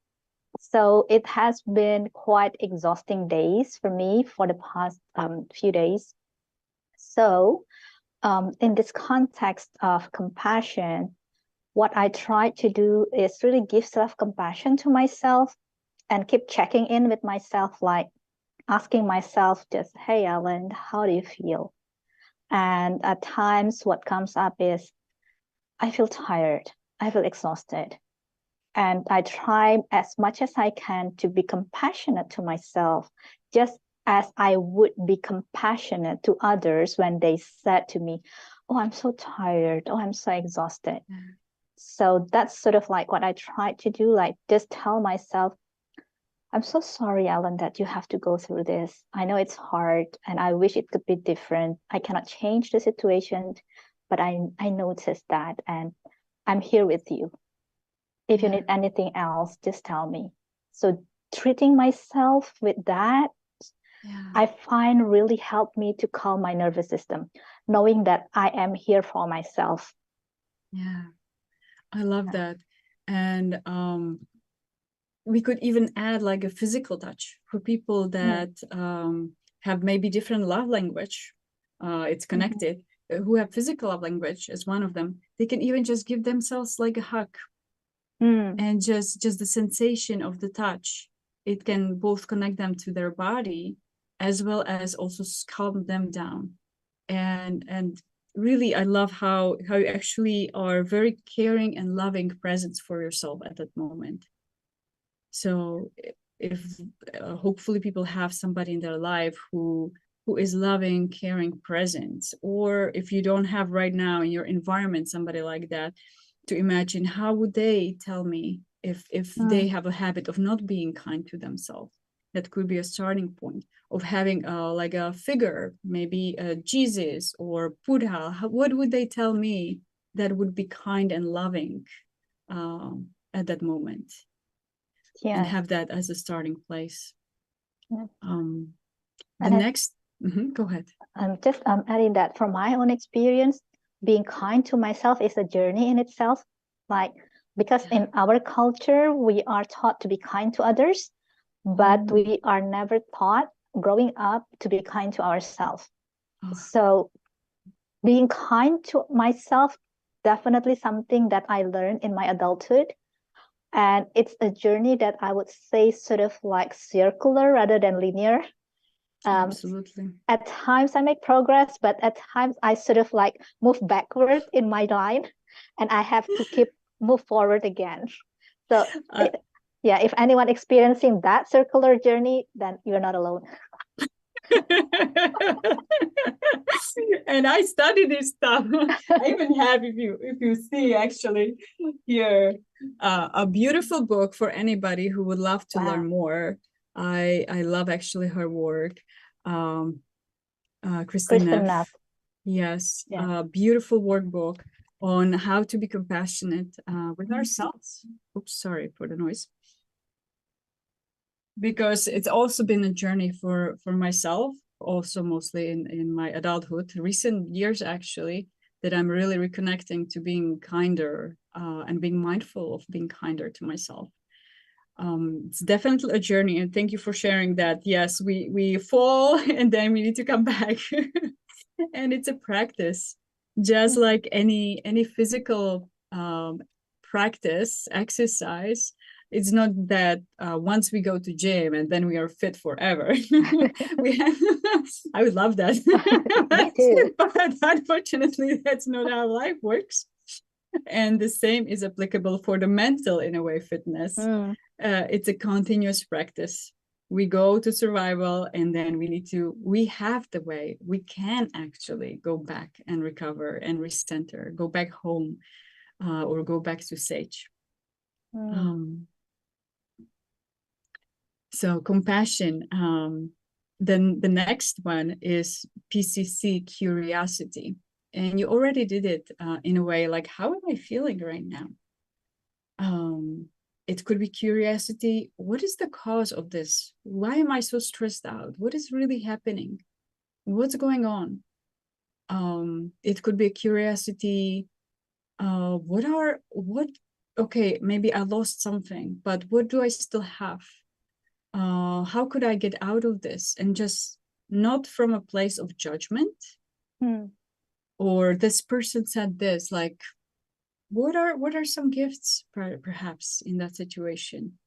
So it has been quite exhausting days for me for the past few days. So in this context of compassion, what I try to do is really give self-compassion to myself and keep checking in with myself, like asking myself just, hey, Ellen, how do you feel? And at times what comes up is, I feel tired, I feel exhausted. And I try as much as I can to be compassionate to myself, just as I would be compassionate to others when they said to me, oh, I'm so tired, oh, I'm so exhausted. So that's sort of like what I try to do, like just tell myself, I'm so sorry, Ellen, that you have to go through this. I know it's hard and I wish it could be different. I cannot change the situation, but I noticed that and I'm here with you. If you need anything else, just tell me. So treating myself with that, Yeah. I find really helped me to calm my nervous system, knowing that I am here for myself. Yeah. I love that. And we could even add like a physical touch for people that have maybe different love language. It's connected. Who have physical love language as one of them. They can even just give themselves like a hug, and just the sensation of the touch. It can both connect them to their body as well as also calm them down. And really, I love how you actually are very caring and loving presence for yourself at that moment. So if hopefully people have somebody in their life who is loving, caring presence, or if you don't have right now in your environment somebody like that, to imagine how would they tell me if they have a habit of not being kind to themselves. That could be a starting point of having like a figure, maybe Jesus or Buddha. What would they tell me that would be kind and loving at that moment? And have that as a starting place. Yeah. The next, go ahead. I'm just adding that from my own experience, being kind to myself is a journey in itself. Like, because in our culture, we are taught to be kind to others, but we are never taught growing up to be kind to ourselves. So being kind to myself, definitely something that I learned in my adulthood. And it's a journey that I would say sort of like circular rather than linear. Absolutely. At times I make progress, but at times I sort of like move backward in my line and I have to move forward again. So yeah, if anyone experiencing that circular journey, then you're not alone. And I study this stuff. I even have, if you see actually here, a beautiful book for anybody who would love to learn more. I love actually her work. Kristen Neff. Yes, a beautiful workbook on how to be compassionate with ourselves. Oops, sorry for the noise. Because it's also been a journey for myself, also mostly in my adulthood, recent years actually, that I'm really reconnecting to being kinder and being mindful of being kinder to myself. It's definitely a journey, and thank you for sharing that. Yes, we fall and then we need to come back. And it's a practice, just like any physical practice, exercise. It's not that once we go to gym and then we are fit forever. We have, I would love that. But unfortunately, that's not how life works. And the same is applicable for the mental, in a way, fitness. It's a continuous practice. We go to survival, and then we have the way, we can actually go back and recover and recenter, go back home, or go back to sage. So compassion. Then the next one is PCC, curiosity. And you already did it in a way, like, how am I feeling right now? It could be curiosity. What is the cause of this? Why am I so stressed out? What is really happening? What's going on? It could be a curiosity. Okay, maybe I lost something, but what do I still have? How could I get out of this? And just not from a place of judgment, or this person said this, like, what are some gifts perhaps in that situation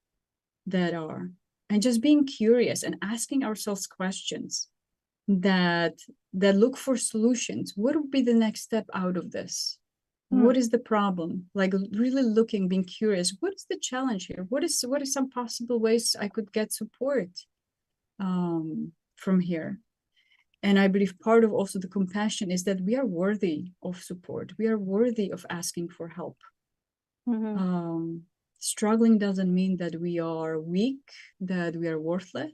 that are, and just being curious and asking ourselves questions that look for solutions. What would be the next step out of this? What is the problem? Like, really looking, being curious. What is the challenge here? What is some possible ways I could get support from here? And I believe part of also the compassion is that we are worthy of support. We are worthy of asking for help. Struggling doesn't mean that we are weak, that we are worthless.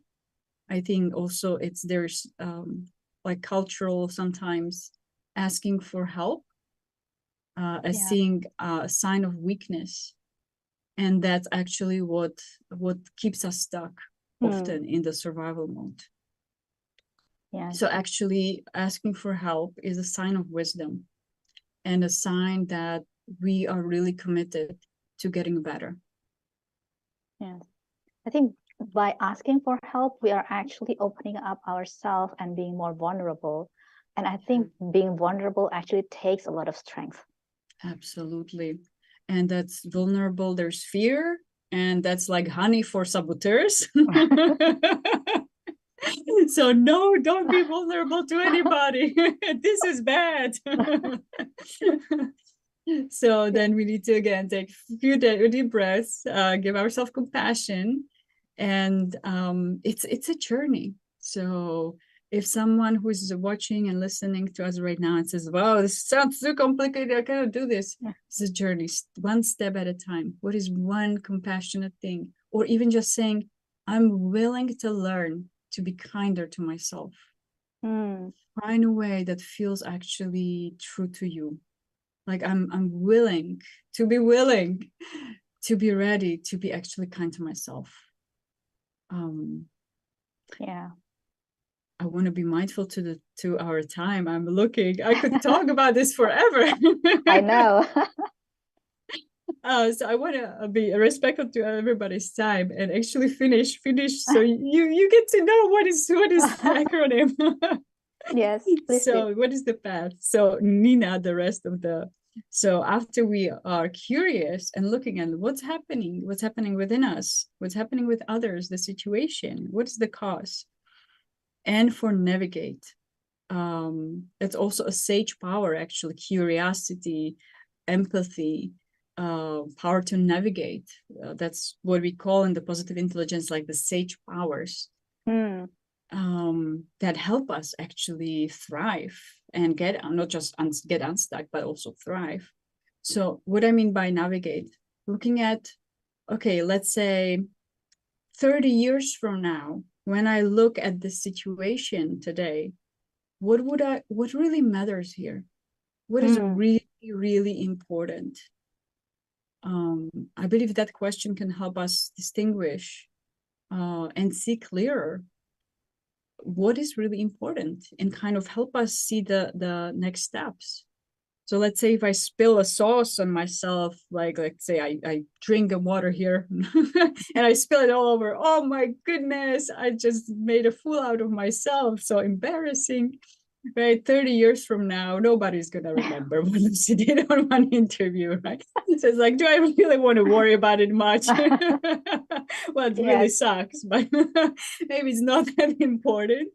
I think also there's like cultural, sometimes asking for help as seeing a sign of weakness. And that's actually what keeps us stuck often in the survival mode. Yes. So actually asking for help is a sign of wisdom and a sign that we are really committed to getting better. Yes. I think by asking for help, we are actually opening up ourselves and being more vulnerable. And I think being vulnerable actually takes a lot of strength. Absolutely. And that's vulnerable. There's fear, and that's like honey for saboteurs. So no, don't be vulnerable to anybody. This is bad. So then we need to again take a few deep breaths, give ourselves compassion, and it's a journey. So if someone who is watching and listening to us right now and says, "Wow, this sounds too complicated, I cannot do this," it's a journey, one step at a time. What is one compassionate thing, or even just saying, "I'm willing to learn to be kinder to myself." Find a way that feels actually true to you. Like I'm willing to be ready to be actually kind to myself. Yeah. I want to be mindful to our time. I'm looking. I could talk about this forever. I know. So I want to be respectful to everybody's time and actually finish. So you get to know what is the acronym. Yes, please So do. what is the path? So Nina, the rest of the so after we are curious and looking at what's happening within us, what's happening with others, the situation, what's the cause, and for navigate, it's also a sage power, actually, curiosity, empathy, power to navigate. That's what we call in the positive intelligence, like the sage powers. That help us actually thrive and get not just get unstuck, but also thrive. So what I mean by navigate, looking at, okay, let's say 30 years from now, when I look at the situation today, what really matters here? What is really, really important? I believe that question can help us distinguish and see clearer what is really important and kind of help us see the next steps. So let's say if I spill a sauce on myself, like let's say I drink the water here and I spill it all over. Oh my goodness, I just made a fool out of myself. So embarrassing. Right, 30 years from now, nobody's gonna remember what Lucy did on one interview, right? So it's like, do I really want to worry about it much? Well, it really sucks, but maybe it's not that important.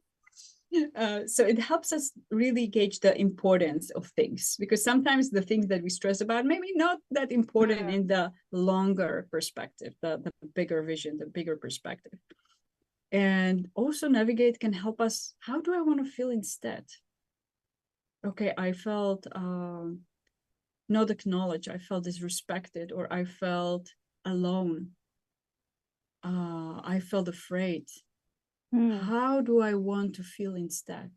So it helps us really gauge the importance of things, because sometimes the things that we stress about maybe not that important in the longer perspective, the bigger vision, the bigger perspective. And also navigate can help us. How do I want to feel instead? Okay, I felt not acknowledged, I felt disrespected, or I felt alone. I felt afraid. How do I want to feel instead?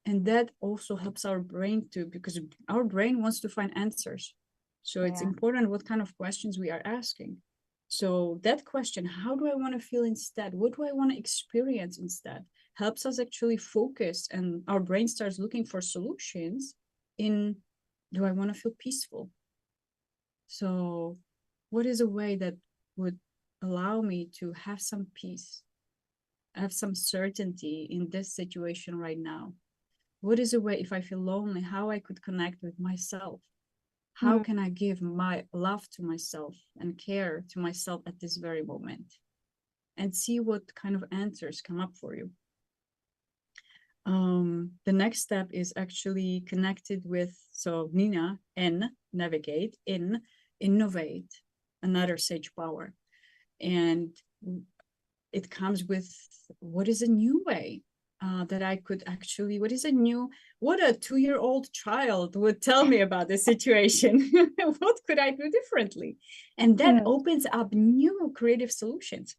And that also helps our brain too, because our brain wants to find answers. So it's important what kind of questions we are asking. So that question, how do I want to feel instead? What do I want to experience instead? Helps us actually focus, and our brain starts looking for solutions in, do I want to feel peaceful? So what is a way that would allow me to have some peace, have some certainty in this situation right now? What is a way, if I feel lonely, how I could connect with myself? How can I give my love to myself and care to myself at this very moment? And see what kind of answers come up for you. The next step is actually connected with, so Nina, N, navigate, in, innovate, another sage power. And it comes with, what is a new way that I could actually, what a 2-year-old child would tell me about the situation. What could I do differently? And that opens up new creative solutions.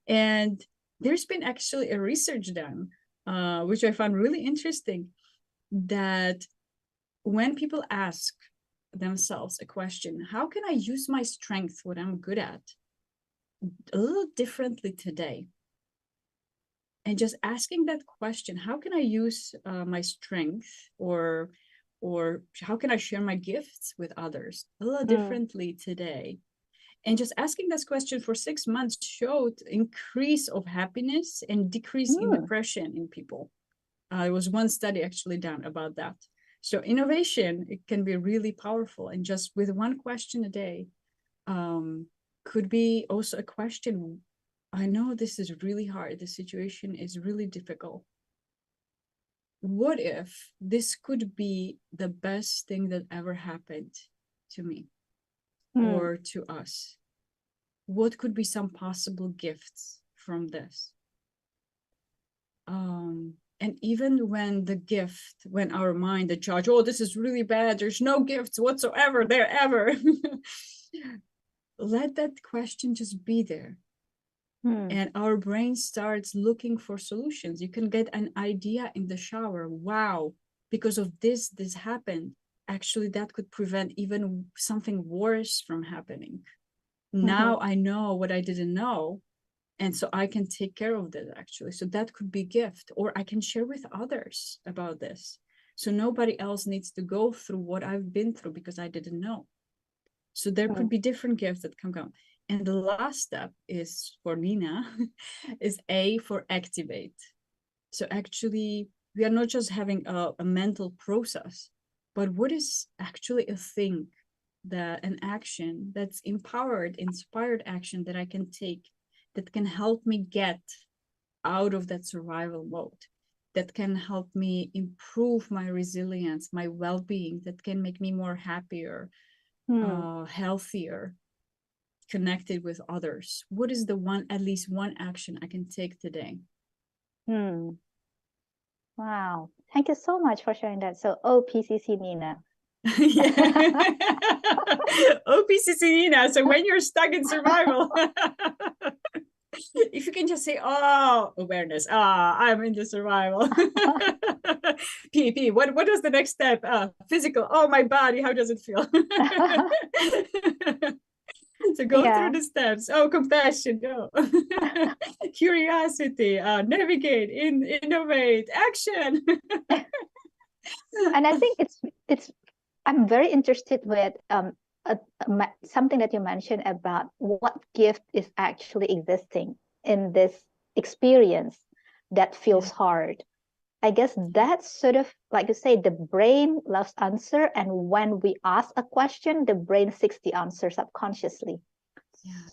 And there's been actually a research done, which I found really interesting, that when people ask themselves a question: how can I use my strength, what I'm good at, a little differently today? And just asking that question, how can I use my strength, or how can I share my gifts with others a little differently today? And just asking this question for 6 months showed increase of happiness and decrease in depression in people. There was one study actually done about that. So innovation, it can be really powerful. And just with one question a day, could be also a question. I know this is really hard. The situation is really difficult. What if this could be the best thing that ever happened to me or to us? What could be some possible gifts from this? And even when our mind, the judge, oh, this is really bad, there's no gifts whatsoever there ever. Let that question just be there. And our brain starts looking for solutions. You can get an idea in the shower. Wow, because of this happened. Actually, that could prevent even something worse from happening. Now I know what I didn't know. And so I can take care of this, actually. So that could be a gift, or I can share with others about this. So nobody else needs to go through what I've been through because I didn't know. So there could be different gifts that can come. And the last step is for Nina, is A for activate. So actually, we are not just having a mental process, but what is actually a thing, an action that's inspired action that I can take, that can help me get out of that survival mode, that can help me improve my resilience, my well-being, that can make me more happier, healthier, connected with others. What is at least one action I can take today? Wow. Thank you so much for sharing that. So, OPCC Nina. OPCC Nina. So when you're stuck in survival, if you can just say, oh, awareness, I'm in the survival. PP, what was the next step? Physical, oh, my body, how does it feel? So go through the steps. Oh, compassion, no. Curiosity, navigate, innovate, action. And I think it's I'm very interested with something that you mentioned about what gift is actually existing in this experience that feels hard. I guess that's sort of like you say, the brain loves answer, and when we ask a question, the brain seeks the answer subconsciously.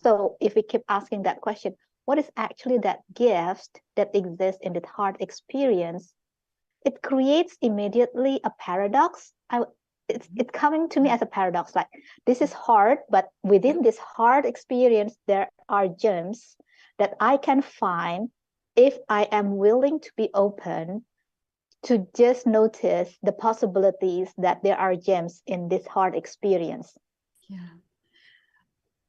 So if we keep asking that question, what is actually that gift that exists in the hard experience? It creates immediately a paradox. It's coming to me as a paradox, like this is hard, but within this hard experience, there are gems that I can find if I am willing to be open to just notice the possibilities that there are gems in this hard experience.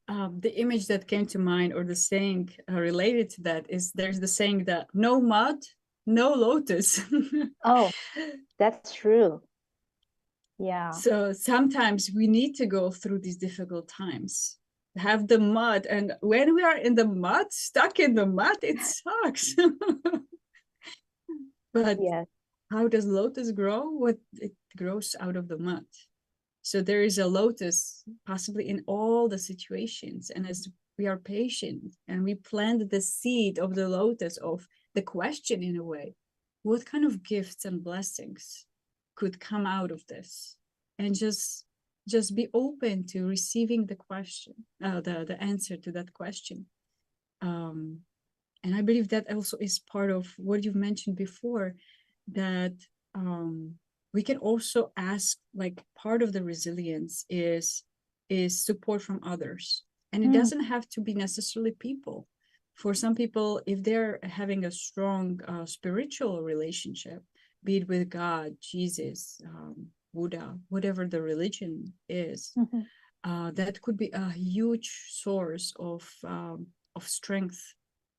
The image that came to mind, or the saying related to that, is there's the saying that no mud, no lotus. Oh, that's true. Yeah. So sometimes we need to go through these difficult times, have the mud. And when we are in the mud, stuck in the mud, it sucks. But how does lotus grow? It grows out of the mud. So there is a lotus possibly in all the situations. And as we are patient and we plant the seed of the lotus, of the question in a way, what kind of gifts and blessings could come out of this? And just be open to receiving the question, the answer to that question. And I believe that also is part of what you've mentioned before, that we can also ask, like, part of the resilience is support from others. And it doesn't have to be necessarily people. For some people, if they're having a strong spiritual relationship, be it with God, Jesus, Buddha, whatever the religion is, that could be a huge source of strength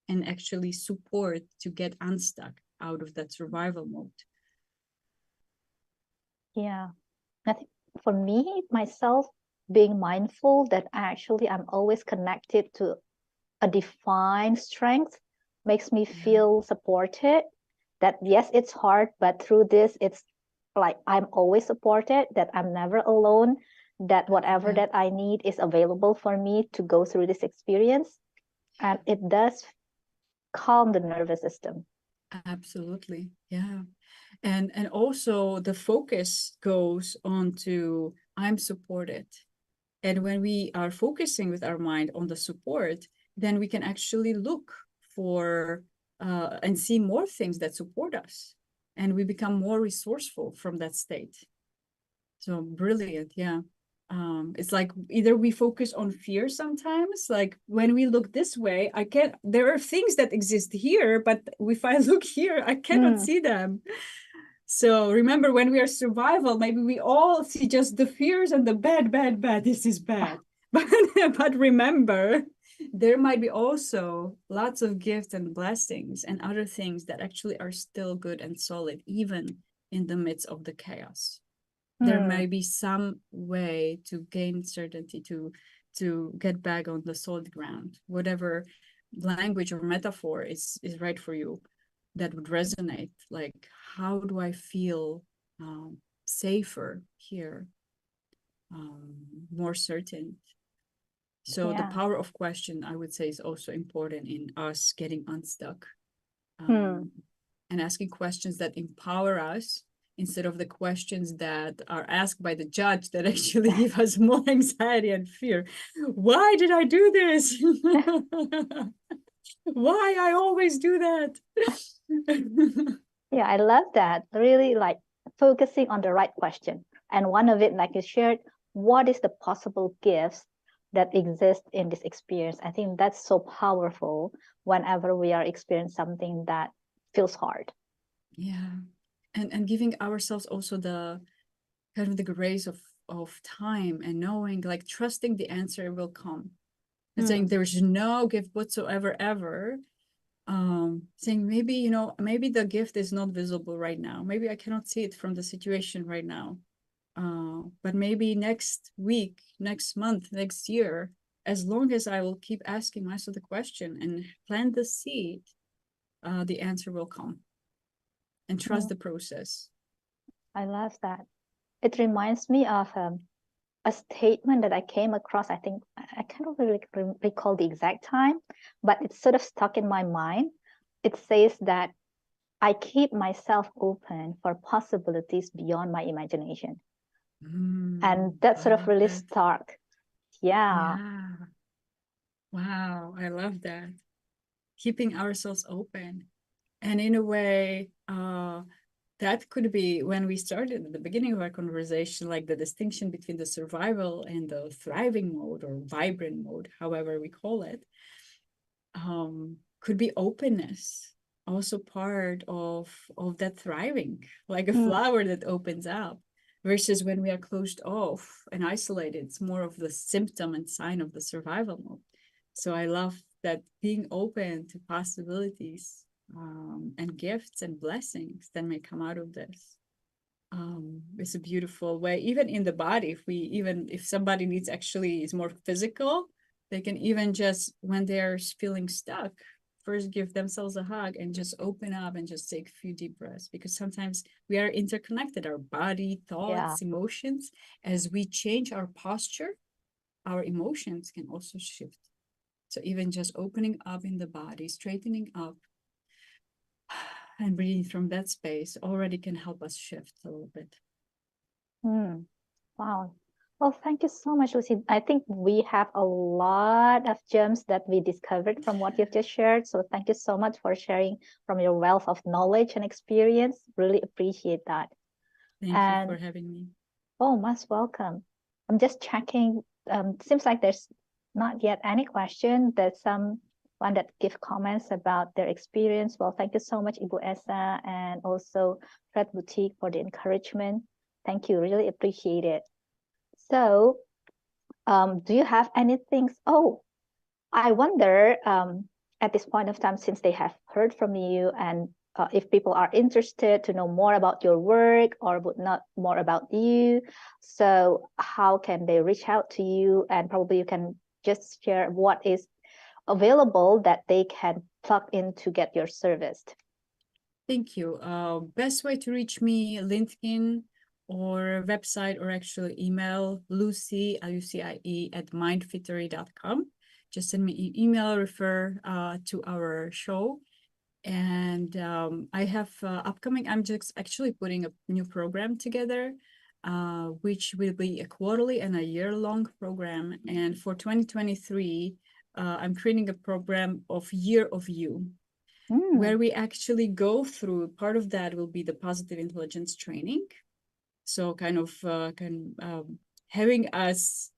and actually support to get unstuck out of that survival mode. Yeah, I think for me, myself, being mindful that actually I'm always connected to a defined strength makes me feel supported. That yes, it's hard, but through this, it's like I'm always supported, that I'm never alone, that whatever that I need is available for me to go through this experience. And it does calm the nervous system. Absolutely. Yeah. And also the focus goes on to I'm supported. And when we are focusing with our mind on the support, then we can actually look for and see more things that support us. And we become more resourceful from that state. So brilliant. Yeah. It's like either we focus on fear sometimes, like when we look this way, there are things that exist here, but if I look here, I cannot see them. So remember, when we are survival, maybe we all see just the fears and the bad, this is bad. But remember, there might be also lots of gifts and blessings and other things that actually are still good and solid, even in the midst of the chaos. There may be some way to gain certainty, to get back on the solid ground, whatever language or metaphor is right for you, that would resonate. Like, how do I feel safer here, more certain? So the power of question, I would say, is also important in us getting unstuck, and asking questions that empower us instead of the questions that are asked by the judge that actually give us more anxiety and fear. Why did I do this? Why I always do that? Yeah, I love that. Really, like focusing on the right question. And one of it, like you shared, what is the possible gifts that exist in this experience? I think that's so powerful whenever we are experiencing something that feels hard. Yeah. And giving ourselves also the kind of the grace of time and knowing, like trusting the answer will come. And saying there's no gift whatsoever ever. Saying maybe, maybe the gift is not visible right now. Maybe I cannot see it from the situation right now. But maybe next week, next month, next year, as long as I will keep asking myself the question and plant the seed, the answer will come. And trust the process. I love that. It reminds me of a statement that I came across. I think I can't really recall the exact time, but it's sort of stuck in my mind. It says that I keep myself open for possibilities beyond my imagination. And that's sort of really stark. Yeah. Wow, I love that. Keeping ourselves open. And in a way, that could be when we started at the beginning of our conversation, like the distinction between the survival and the thriving mode or vibrant mode, however we call it, could be openness, also part of that thriving, like a flower that opens up, versus when we are closed off and isolated, it's more of the symptom and sign of the survival mode. So I love that being open to possibilities, and gifts and blessings that may come out of this. It's a beautiful way, even in the body. If somebody needs, actually is more physical, they can even just, when they're feeling stuck, first give themselves a hug and just open up and just take a few deep breaths, because sometimes we are interconnected, our body, thoughts, emotions. As we change our posture, our emotions can also shift. So even just opening up in the body, straightening up, and breathing from that space already can help us shift a little bit. Wow. Well, thank you so much, Lucy. I think we have a lot of gems that we discovered from what you've just shared. So thank you so much for sharing from your wealth of knowledge and experience. Really appreciate that. Thank you for having me. Oh, most welcome. I'm just checking. Seems like there's not yet any question. There's someone that give comments about their experience. Well, thank you so much, Ibu Esa, and also Fred Boutique for the encouragement. Thank you. Really appreciate it. So, do you have anything? Oh, I wonder, at this point of time, since they have heard from you and if people are interested to know more about your work or would not more about you, so how can they reach out to you? And probably you can just share what is available that they can plug in to get your service. Thank you. Best way to reach me, LinkedIn or website, or actually email Lucie, Lucie, at mindfittery.com. Just send me an email, refer to our show. And I have upcoming, I'm just actually putting a new program together, which will be a quarterly and a year-long program. And for 2023, I'm creating a program of Year of You, where we actually go through, part of that will be the positive intelligence training. So kind of having us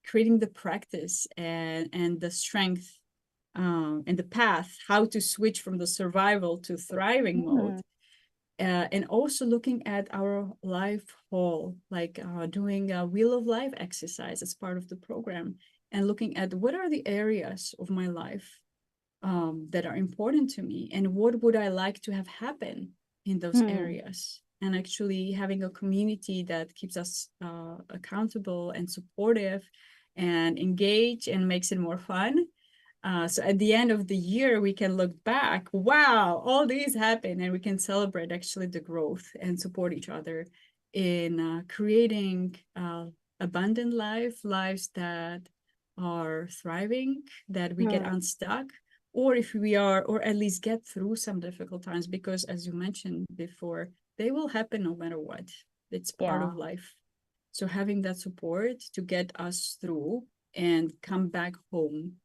creating the practice and the strength and the path, how to switch from the survival to thriving mode. And also looking at our life whole, like doing a Wheel of Life exercise as part of the program, and looking at what are the areas of my life that are important to me, and what would I like to have happen in those areas, and actually having a community that keeps us accountable and supportive and engaged and makes it more fun. So at the end of the year, we can look back, wow, all these happened, and we can celebrate actually the growth and support each other in creating abundant lives that are thriving, that we get unstuck, or if we are, or at least get through some difficult times, because as you mentioned before, they will happen no matter what. It's part of life. So having that support to get us through and come back home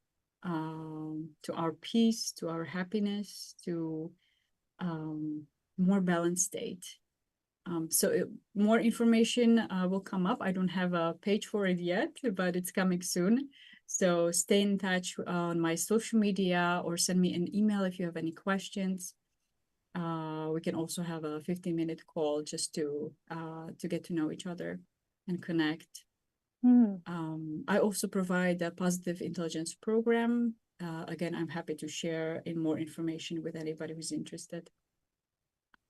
to our peace, to our happiness, to more balanced state. So more information will come up. I don't have a page for it yet, but it's coming soon. So stay in touch on my social media or send me an email if you have any questions. We can also have a 15-minute call just to get to know each other and connect. I also provide a positive intelligence program. Again, I'm happy to share in more information with anybody who's interested.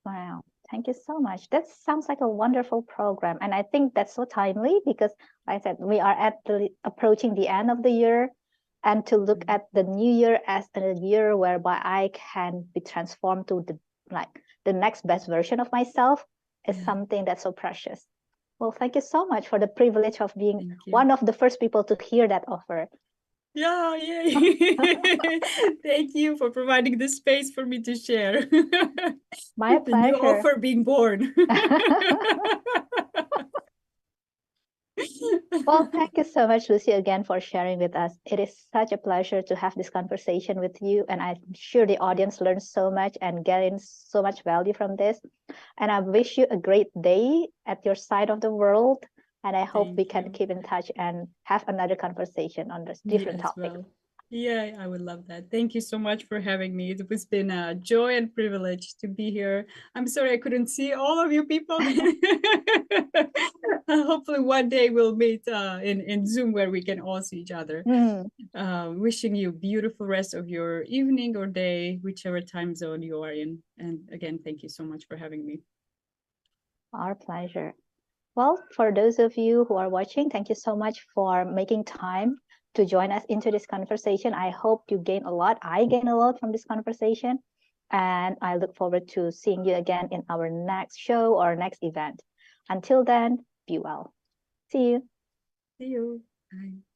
Wow, thank you so much. That sounds like a wonderful program. And I think that's so timely because, like I said, we are approaching the end of the year. And to look at the new year as a year whereby I can be transformed to the next best version of myself is something that's so precious. Well, thank you so much for the privilege of being one of the first people to hear that offer. Yeah, yay. Thank you for providing the space for me to share. My pleasure. The new offer being born. Well, thank you so much, Lucie, again for sharing with us. It is such a pleasure to have this conversation with you, and I'm sure the audience learns so much and getting so much value from this. And I wish you a great day at your side of the world, and I hope we can keep in touch and have another conversation on this different topic. Well. Yeah, I would love that. Thank you so much for having me. It has been a joy and privilege to be here. I'm sorry I couldn't see all of you people. Hopefully one day we'll meet in Zoom where we can all see each other. Wishing you a beautiful rest of your evening or day, whichever time zone you are in. And again, thank you so much for having me. Our pleasure. Well, for those of you who are watching, thank you so much for making time to join us into this conversation. I hope you gain a lot. I gain a lot from this conversation. And I look forward to seeing you again in our next show or next event. Until then, be well. See you. See you. Bye.